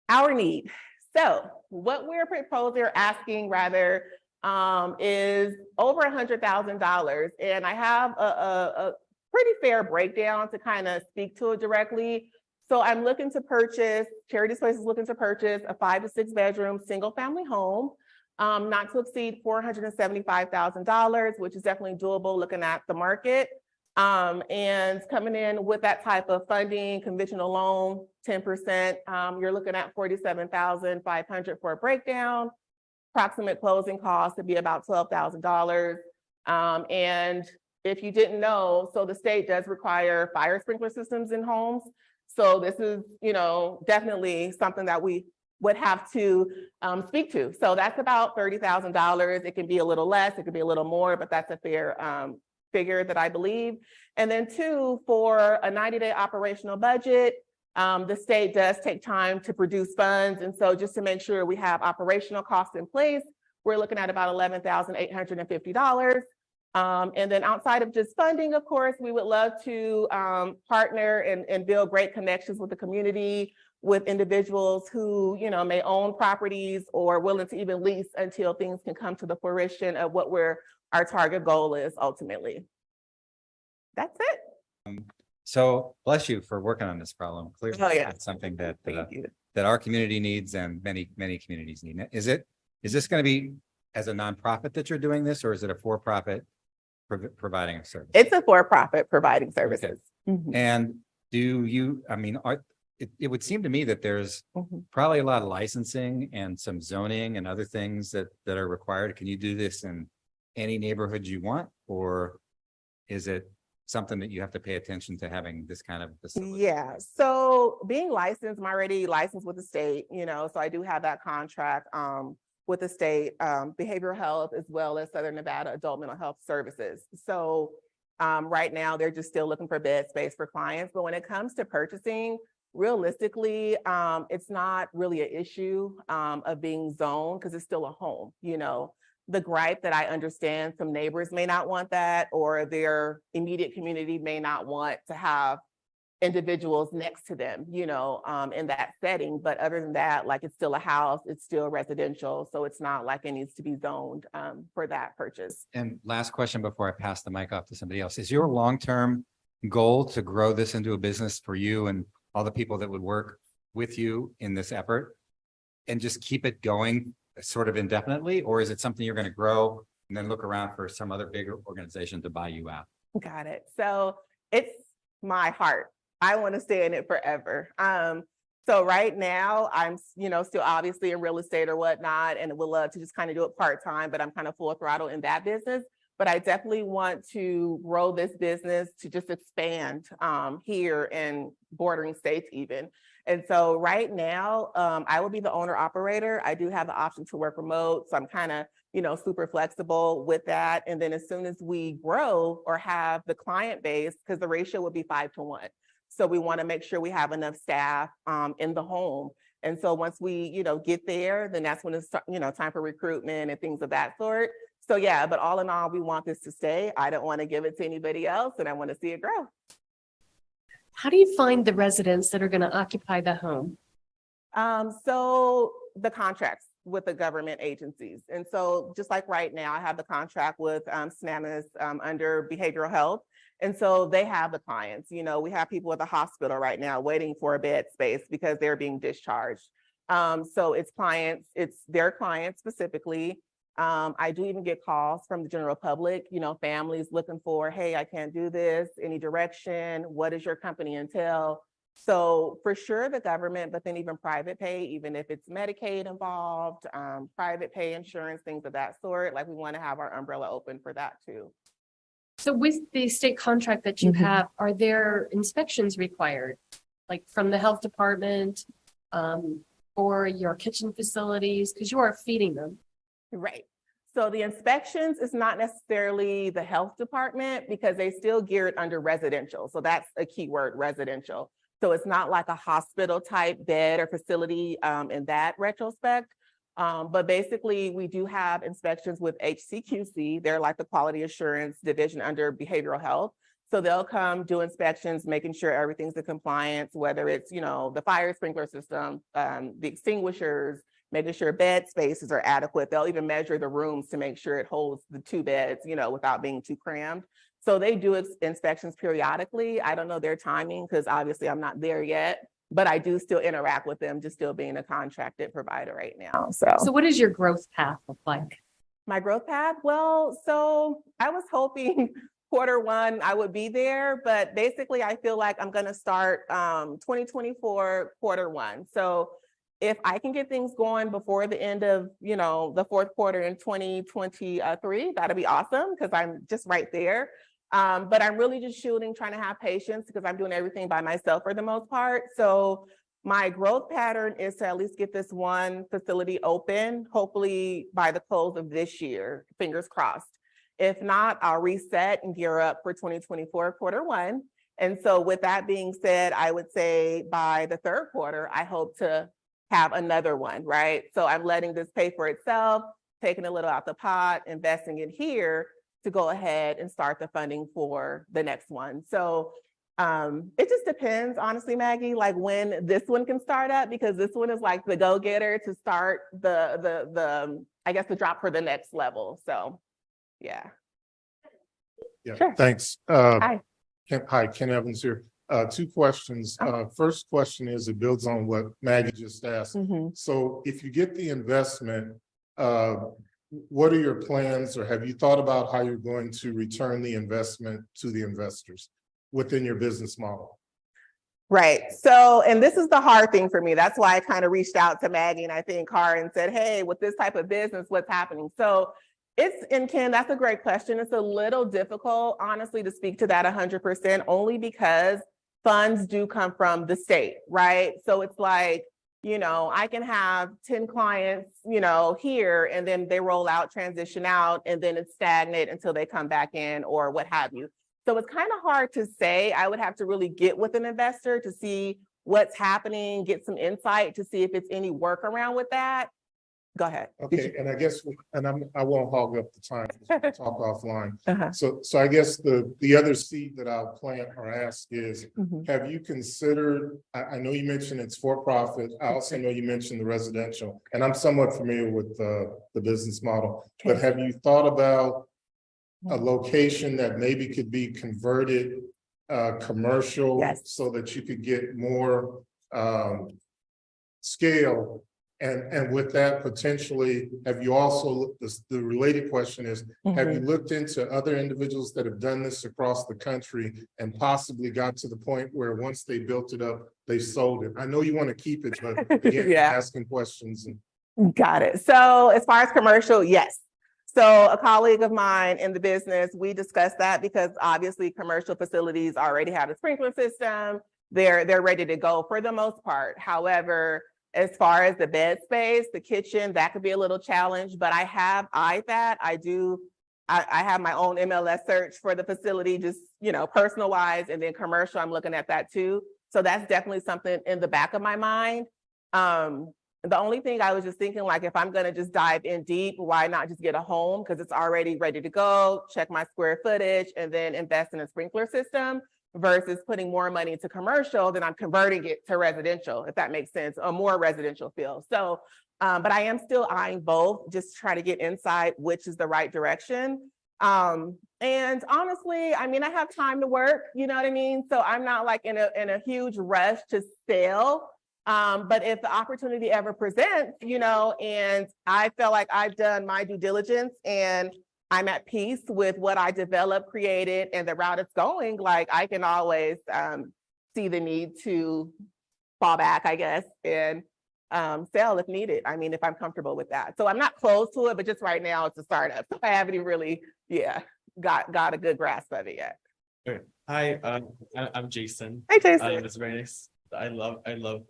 Speaker 11: Our need. So what we're proposing or asking rather is over $100,000. And I have a pretty fair breakdown to kind of speak to it directly. So I'm looking to purchase, Charity Space is looking to purchase a 5 to 6 bedroom single family home, not to exceed $475,000, which is definitely doable looking at the market. And coming in with that type of funding, conventional loan, 10%, you're looking at $47,500 for a breakdown. Approximate closing costs would be about $12,000. And if you didn't know, so the state does require fire sprinkler systems in homes. So this is, you know, definitely something that we would have to speak to. So that's about $30,000. It can be a little less, it could be a little more, but that's a fair figure that I believe. And then 2, for a 90-day operational budget, the state does take time to produce funds. And so just to make sure we have operational costs in place, we're looking at about $11,850. And then outside of just funding, of course, we would love to partner and build great connections with the community, with individuals who, you know, may own properties or willing to even lease until things can come to the fruition of what our target goal is ultimately. That's it.
Speaker 1: So bless you for working on this problem. Clearly,
Speaker 11: Oh, yeah.
Speaker 1: it's something that
Speaker 11: Thank you.
Speaker 1: that our community needs and many communities need. Is this going to be as a nonprofit that you're doing this, or is it a for-profit providing a service?
Speaker 11: It's a for-profit providing services. Mhm.
Speaker 1: And do you, I mean, it would seem to me that there's
Speaker 11: Mhm.
Speaker 1: probably a lot of licensing and some zoning and other things that are required. Can you do this in any neighborhood you want, or is it something that you have to pay attention to having this kind of facility?
Speaker 11: Yeah, so being licensed, I'm already licensed with the state, you know, so I do have that contract with the state, behavioral health, as well as Southern Nevada Adult Mental Health Services. So right now, they're just still looking for bed space for clients. But when it comes to purchasing, realistically, it's not really an issue of being zoned because it's still a home, you know. The gripe that I understand, some neighbors may not want that, or their immediate community may not want to have individuals next to them, you know, in that setting. But other than that, like, it's still a house, it's still residential. So it's not like it needs to be zoned for that purchase.
Speaker 1: And last question before I pass the mic off to somebody else. Is your long-term goal to grow this into a business for you and all the people that would work with you in this effort and just keep it going sort of indefinitely? Or is it something you're going to grow and then look around for some other bigger organization to buy you out?
Speaker 11: Got it. So it's my heart. I want to stay in it forever. So right now I'm, you know, still obviously in real estate or whatnot, and would love to just kind of do it part-time, but I'm kind of full throttle in that business. But I definitely want to grow this business to just expand here in bordering states even. And so right now, I will be the owner operator. I do have the option to work remote. So I'm kind of, you know, super flexible with that. And then as soon as we grow or have the client base, because the ratio would be 5 to 1. So we want to make sure we have enough staff in the home. And so once we, you know, get there, then that's when it's, you know, time for recruitment and things of that sort. So yeah, but all in all, we want this to stay. I don't want to give it to anybody else, and I want to see it grow.
Speaker 4: How do you find the residents that are going to occupy the home?
Speaker 11: So the contracts with the government agencies. And so just like right now, I have the contract with SNAMIS under behavioral health. And so they have the clients. You know, we have people at the hospital right now waiting for a bed space because they're being discharged. So it's clients, it's their clients specifically. I do even get calls from the general public, you know, families looking for, hey, I can't do this, any direction, what does your company entail? So for sure, the government, but then even private pay, even if it's Medicaid involved, private pay insurance, things of that sort, like we want to have our umbrella open for that too.
Speaker 4: So with the state contract that you
Speaker 11: Mhm.
Speaker 4: have, are there inspections required? Like from the health department, or your kitchen facilities, because you are feeding them?
Speaker 11: Right. So the inspections is not necessarily the health department because they still gear it under residential. So that's a key word, residential. So it's not like a hospital type bed or facility in that retrospect. But basically we do have inspections with HCQC. They're like the quality assurance division under behavioral health. So they'll come do inspections, making sure everything's in compliance, whether it's, you know, the fire sprinkler system, the extinguishers, making sure bed spaces are adequate. They'll even measure the rooms to make sure it holds the 2 beds, you know, without being too crammed. So they do inspections periodically. I don't know their timing because obviously I'm not there yet, but I do still interact with them, just still being a contracted provider right now.
Speaker 4: So what does your growth path look like?
Speaker 11: My growth path? Well, so I was hoping Q1 I would be there, but basically I feel like I'm going to start 2024 Q1. So if I can get things going before the end of, you know, the Q4 in 2023, that'd be awesome because I'm just right there. But I'm really just shooting, trying to have patience because I'm doing everything by myself for the most part. So my growth pattern is to at least get this one facility open, hopefully by the close of this year, fingers crossed. If not, I'll reset and gear up for 2024 Q1. And so with that being said, I would say by the Q3, I hope to have another one, right? So I'm letting this pay for itself, taking a little out the pot, investing in here to go ahead and start the funding for the next one. So it just depends, honestly, Maggie, like when this one can start up, because this one is like the go-getter to start I guess the drop for the next level. So yeah.
Speaker 10: Yeah,
Speaker 11: Sure.
Speaker 10: thanks.
Speaker 11: Hi.
Speaker 10: Hi, Ken Evans here. 2 questions. First question is, it builds on what Maggie just asked.
Speaker 11: Mhm.
Speaker 10: So if you get the investment, what are your plans, or have you thought about how you're going to return the investment to the investors within your business model?
Speaker 11: Right. So, and this is the hard thing for me. That's why I kind of reached out to Maggie and I think Cara and said, hey, with this type of business, what's happening? So and Ken, that's a great question. It's a little difficult, honestly, to speak to that 100%, only because funds do come from the state, right? So it's like, you know, I can have 10 clients, you know, here, and then they roll out, transition out, and then it's stagnant until they come back in or what have you. So it's kind of hard to say. I would have to really get with an investor to see what's happening, get some insight to see if it's any workaround with that. Go ahead.
Speaker 10: Okay, and I guess, and I won't hog up the time, we'll talk offline.
Speaker 11: Uh-huh.
Speaker 10: So I guess the other seed that I'll plant or ask is,
Speaker 11: Mhm.
Speaker 10: have you considered, I know you mentioned it's for profit. I also know you mentioned the residential, and I'm somewhat familiar with the business model, but have you thought about a location that maybe could be converted commercial?
Speaker 11: Yes.
Speaker 10: So that you could get more scale? And with that, potentially, have you also, the related question is, have you looked into other individuals that have done this across the country and possibly got to the point where once they built it up, they sold it? I know you want to keep it, but again,
Speaker 11: Yeah.
Speaker 10: asking questions.
Speaker 11: Got it. So as far as commercial, yes. So a colleague of mine in the business, we discussed that because obviously commercial facilities already have a sprinkler system. They're ready to go for the most part. However, as far as the bed space, the kitchen, that could be a little challenge, but I have eyed that. I have my own MLS search for the facility, just, you know, personal wise, and then commercial, I'm looking at that too. So that's definitely something in the back of my mind. The only thing I was just thinking, like, if I'm going to just dive in deep, why not just get a home? Because it's already ready to go, check my square footage, and then invest in a sprinkler system versus putting more money into commercial, then I'm converting it to residential, if that makes sense, a more residential feel. So, but I am still eyeing both, just to try to get insight, which is the right direction. And honestly, I mean, I have time to work, you know what I mean? So I'm not like in a huge rush to sell. But if the opportunity ever presents, you know, and I feel like I've done my due diligence and I'm at peace with what I developed, created, and the route it's going, like I can always see the need to fall back, I guess, and sell if needed. I mean, if I'm comfortable with that. So I'm not close to it, but just right now it's a startup. So I haven't even really, got a good grasp of it yet.
Speaker 12: Okay. Hi, I'm Jason.
Speaker 11: Hey, Jason.
Speaker 12: It's very nice. I love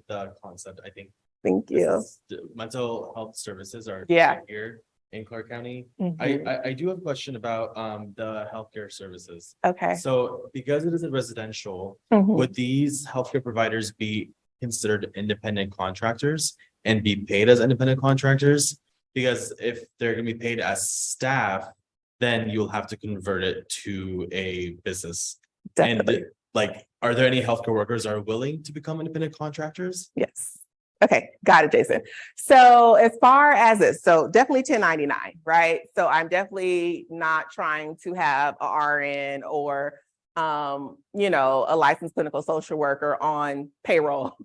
Speaker 12: the concept. I think
Speaker 11: Thank
Speaker 12: this
Speaker 11: you.
Speaker 12: is- mental health services are
Speaker 11: Yeah.
Speaker 12: here in Clark County.
Speaker 11: Mhm.
Speaker 12: I do have a question about the healthcare services.
Speaker 11: Okay.
Speaker 12: So because it is a residential,
Speaker 11: Mhm.
Speaker 12: would these healthcare providers be considered independent contractors and be paid as independent contractors? Because if they're gonna be paid as staff, then you'll have to convert it to a business.
Speaker 11: Definitely.
Speaker 12: And like, are there any healthcare workers are willing to become independent contractors?
Speaker 11: Yes. Okay, got it, Jason. So as far as this, so definitely 1099, right? So I'm definitely not trying to have a RN or a licensed clinical social worker on payroll,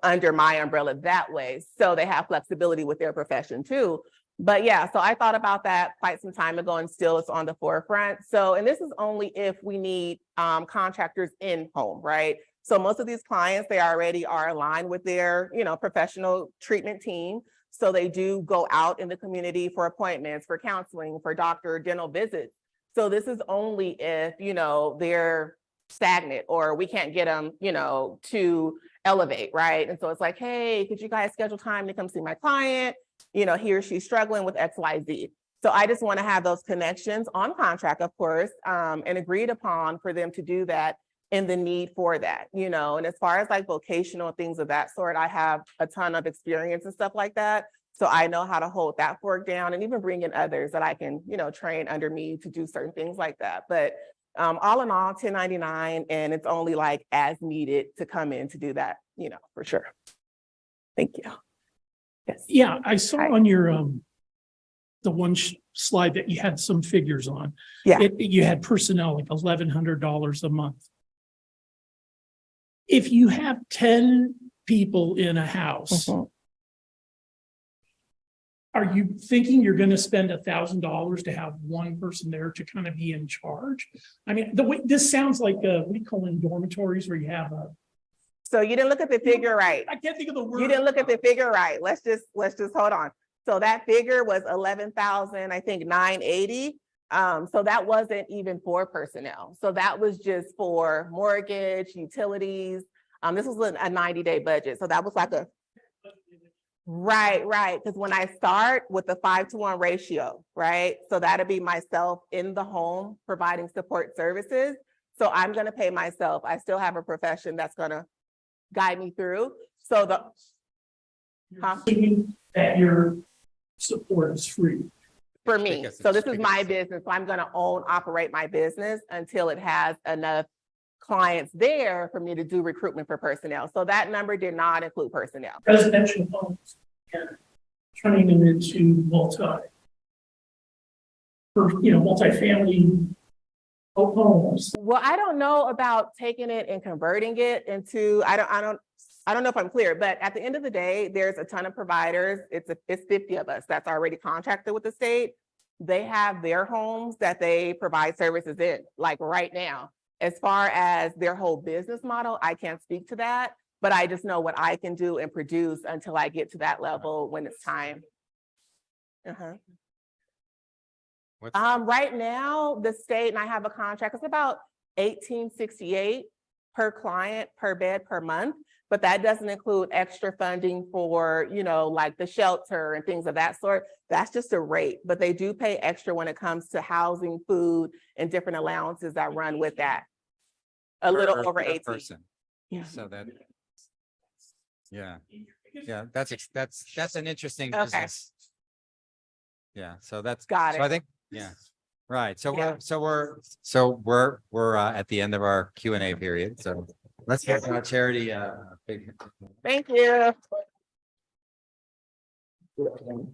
Speaker 11: under my umbrella that way. So they have flexibility with their profession too. But yeah, so I thought about that quite some time ago and still it's on the forefront. So, and this is only if we need contractors in home, right? So most of these clients, they already are aligned with their, professional treatment team. So they do go out in the community for appointments, for counseling, for doctor, dental visits. So this is only if, they're stagnant or we can't get them, to elevate, right? And so it's like, hey, could you guys schedule time to come see my client? He or she's struggling with XYZ. So I just want to have those connections on contract, of course, and agreed upon for them to do that and the need for that, and as far as like vocational things of that sort, I have a ton of experience and stuff like that. So I know how to hold that fork down and even bring in others that I can, train under me to do certain things like that. But all in all, 1099, and it's only like as needed to come in to do that, for sure. Thank you. Yes.
Speaker 9: Yeah, I saw
Speaker 11: Hi.
Speaker 9: on your, the one slide that you had some figures on.
Speaker 11: Yeah.
Speaker 9: You had personnel like $1,100 a month. If you have 10 people in a house,
Speaker 11: Mhm.
Speaker 9: are you thinking you're going to spend $1,000 to have one person there to kind of be in charge? I mean, the way this sounds like, what do you call them, dormitories where you have a.
Speaker 11: So you didn't look at the figure right.
Speaker 9: I can't think of the word.
Speaker 11: You didn't look at the figure right. Let's just hold on. So that figure was 11,000, I think 980. So that wasn't even for personnel. So that was just for mortgage, utilities. This was a 90-day budget. So that was like a, right. Because when I start with the 5-to-1 ratio, right? So that'd be myself in the home providing support services. So I'm going to pay myself. I still have a profession that's going to guide me through. So
Speaker 9: Assuming that your support is free.
Speaker 11: for me.
Speaker 1: Because
Speaker 11: So
Speaker 1: it's-
Speaker 11: this is my business. So I'm going to operate my business until it has enough clients there for me to do recruitment for personnel. So that number did not include personnel.
Speaker 9: Residential homes and turning them into multifamily homes.
Speaker 11: Well, I don't know about taking it and converting it into, I don't know if I'm clear, but at the end of the day, there's a ton of providers. It's 50 of us that's already contracted with the state. They have their homes that they provide services in, like right now. As far as their whole business model, I can't speak to that, but I just know what I can do and produce until I get to that level when it's time. Right now, the state, and I have a contract, it's about $1,868 per client, per bed, per month. But that doesn't include extra funding for, like the shelter and things of that sort. That's just a rate, but they do pay extra when it comes to housing, food, and different allowances that run with that. A little over
Speaker 1: per
Speaker 11: 18.
Speaker 1: person.
Speaker 11: Yeah.
Speaker 1: So that, yeah, that's an interesting
Speaker 11: Okay.
Speaker 1: business. Yeah, so that's.
Speaker 11: Got
Speaker 1: So I
Speaker 11: it.
Speaker 1: think, yeah, right. So
Speaker 11: Yeah.
Speaker 1: we're at the end of our Q&A period. So let's get our charity.
Speaker 11: Thank you.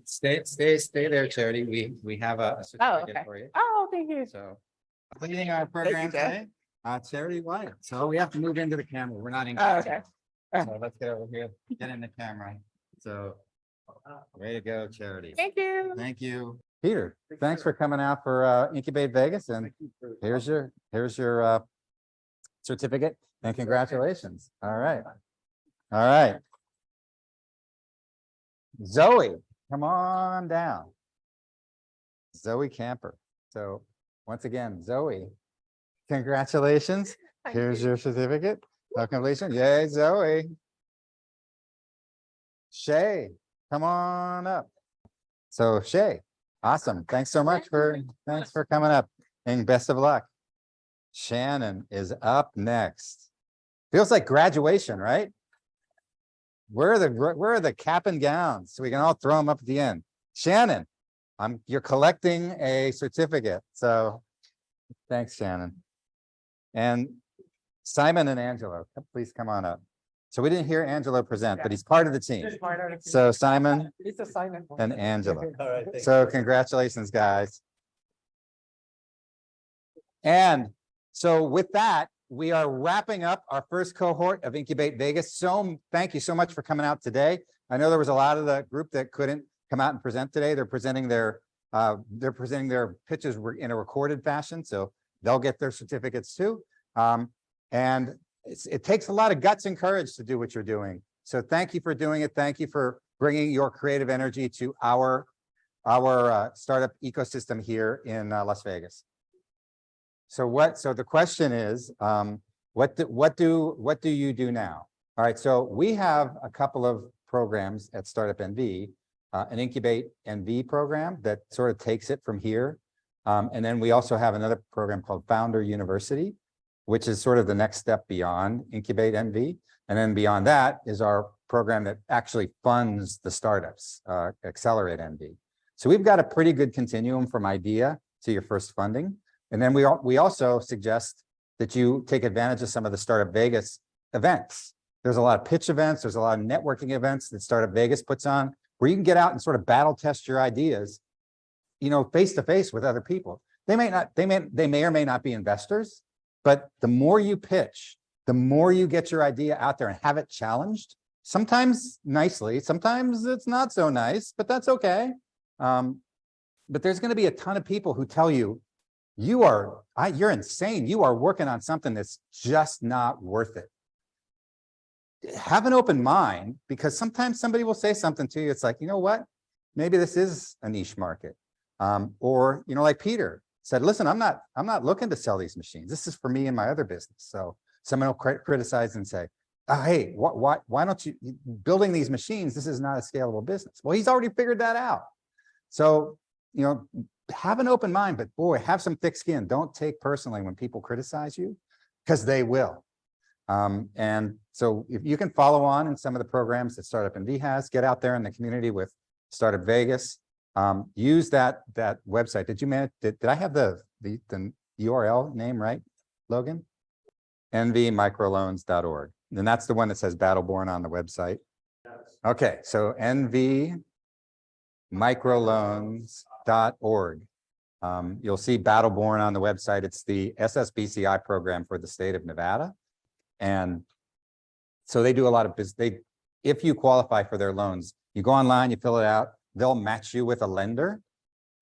Speaker 1: Stay there, Charity. We have a certificate
Speaker 11: okay.
Speaker 1: for you.
Speaker 11: Oh, thank you.
Speaker 1: So leading our program
Speaker 11: Jeff.
Speaker 1: today, Charity White. So we have to move into the camera. We're not in.
Speaker 11: Oh, okay.
Speaker 1: So let's get over here, get in the camera. So way to go, Charity.
Speaker 11: Thank you.
Speaker 1: Thank you. Peter, thanks for coming out for Incubate Vegas, and here's your certificate. And congratulations. All right. All right. Zoe, come on down. Zoe Camper. So once again, Zoe, congratulations. Here's your certificate of completion. Yay, Zoe. Shay, come on up. So Shay, awesome. Thanks so much thanks for coming up and best of luck. Shannon is up next. Feels like graduation, right? Where are the cap and gowns? So we can all throw them up at the end. Shannon, you're collecting a certificate. So thanks, Shannon. And Simon and Angelo, please come on up. So we didn't hear Angelo present, but he's part of the team. So Simon
Speaker 8: It's a silent.
Speaker 1: and Angelo. So congratulations, guys. And so with that, we are wrapping up our first cohort of Incubate Vegas. So thank you so much for coming out today. I know there was a lot of the group that couldn't come out and present today. They're presenting their pitches in a recorded fashion, so they'll get their certificates too. And it takes a lot of guts and courage to do what you're doing. So thank you for doing it. Thank you for bringing your creative energy to our startup ecosystem here in Las Vegas. So the question is, what do you do now? All right, so we have a couple of programs at StartUpNV, an Incubate NV program that sort of takes it from here. And then we also have another program called Founder University, which is sort of the next step beyond Incubate NV. And then beyond that is our program that actually funds the startups, Accelerate NV. So we've got a pretty good continuum from idea to your first funding. And then we also suggest that you take advantage of some of the Startup Vegas events. There's a lot of pitch events. There's a lot of networking events that Startup Vegas puts on where you can get out and sort of battle test your ideas, face to face with other people. They may or may not be investors, but the more you pitch, the more you get your idea out there and have it challenged, sometimes nicely, sometimes it's not so nice, but that's okay. But there's going to be a ton of people who tell you, you're insane. You are working on something that's just not worth it. Have an open mind, because sometimes somebody will say something to you. It's like, you know what? Maybe this is a niche market. Or, like Peter said, listen, I'm not looking to sell these machines. This is for me and my other business. So someone will criticize and say, oh, hey, why don't you building these machines? This is not a scalable business. Well, he's already figured that out. So, have an open mind, but boy, have some thick skin. Don't take personally when people criticize you, because they will. And so if you can follow on in some of the programs that StartUpNV has, get out there in the community with Startup Vegas. Use that website. Did I have the URL name right, Logan? nvmicroloans.org. And that's the one that says Battleborn on the website. Okay, so nvmicroloans.org. You'll see Battleborn on the website. It's the SSBCI program for the state of Nevada. And so they do a lot of business. If you qualify for their loans, you go online, you fill it out, they'll match you with a lender.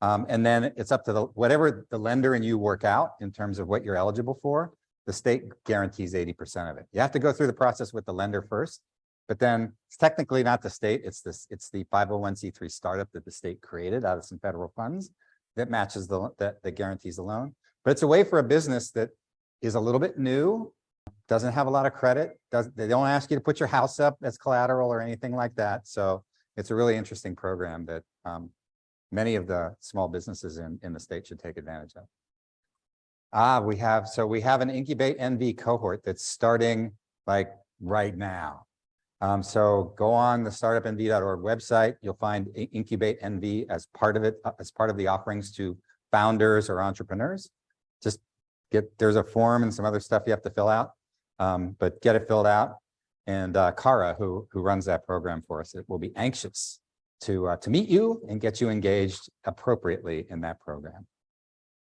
Speaker 1: And then it's up to whatever the lender and you work out in terms of what you're eligible for. The state guarantees 80% of it. You have to go through the process with the lender first, but then it's technically not the state. It's the 501c3 startup that the state created out of some federal funds that matches that guarantees the loan. But it's a way for a business that is a little bit new, doesn't have a lot of credit, they don't ask you to put your house up as collateral or anything like that. So it's a really interesting program that many of the small businesses in the state should take advantage of. We have an Incubate NV cohort that's starting like right now. So go on the startupnv.org website. You'll find Incubate NV as part of it, as part of the offerings to founders or entrepreneurs. Just there's a form and some other stuff you have to fill out, but get it filled out. And Kara, who runs that program for us, it will be anxious to meet you and get you engaged appropriately in that program.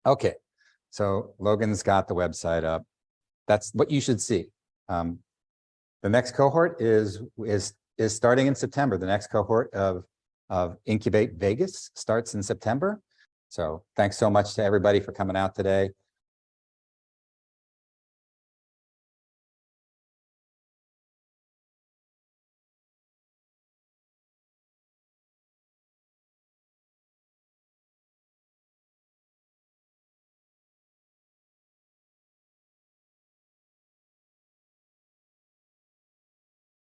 Speaker 1: Okay, so Logan's got the website up. That's what you should see. The next cohort is starting in September. The next cohort of Incubate Vegas starts in September. So thanks so much to everybody for coming out today.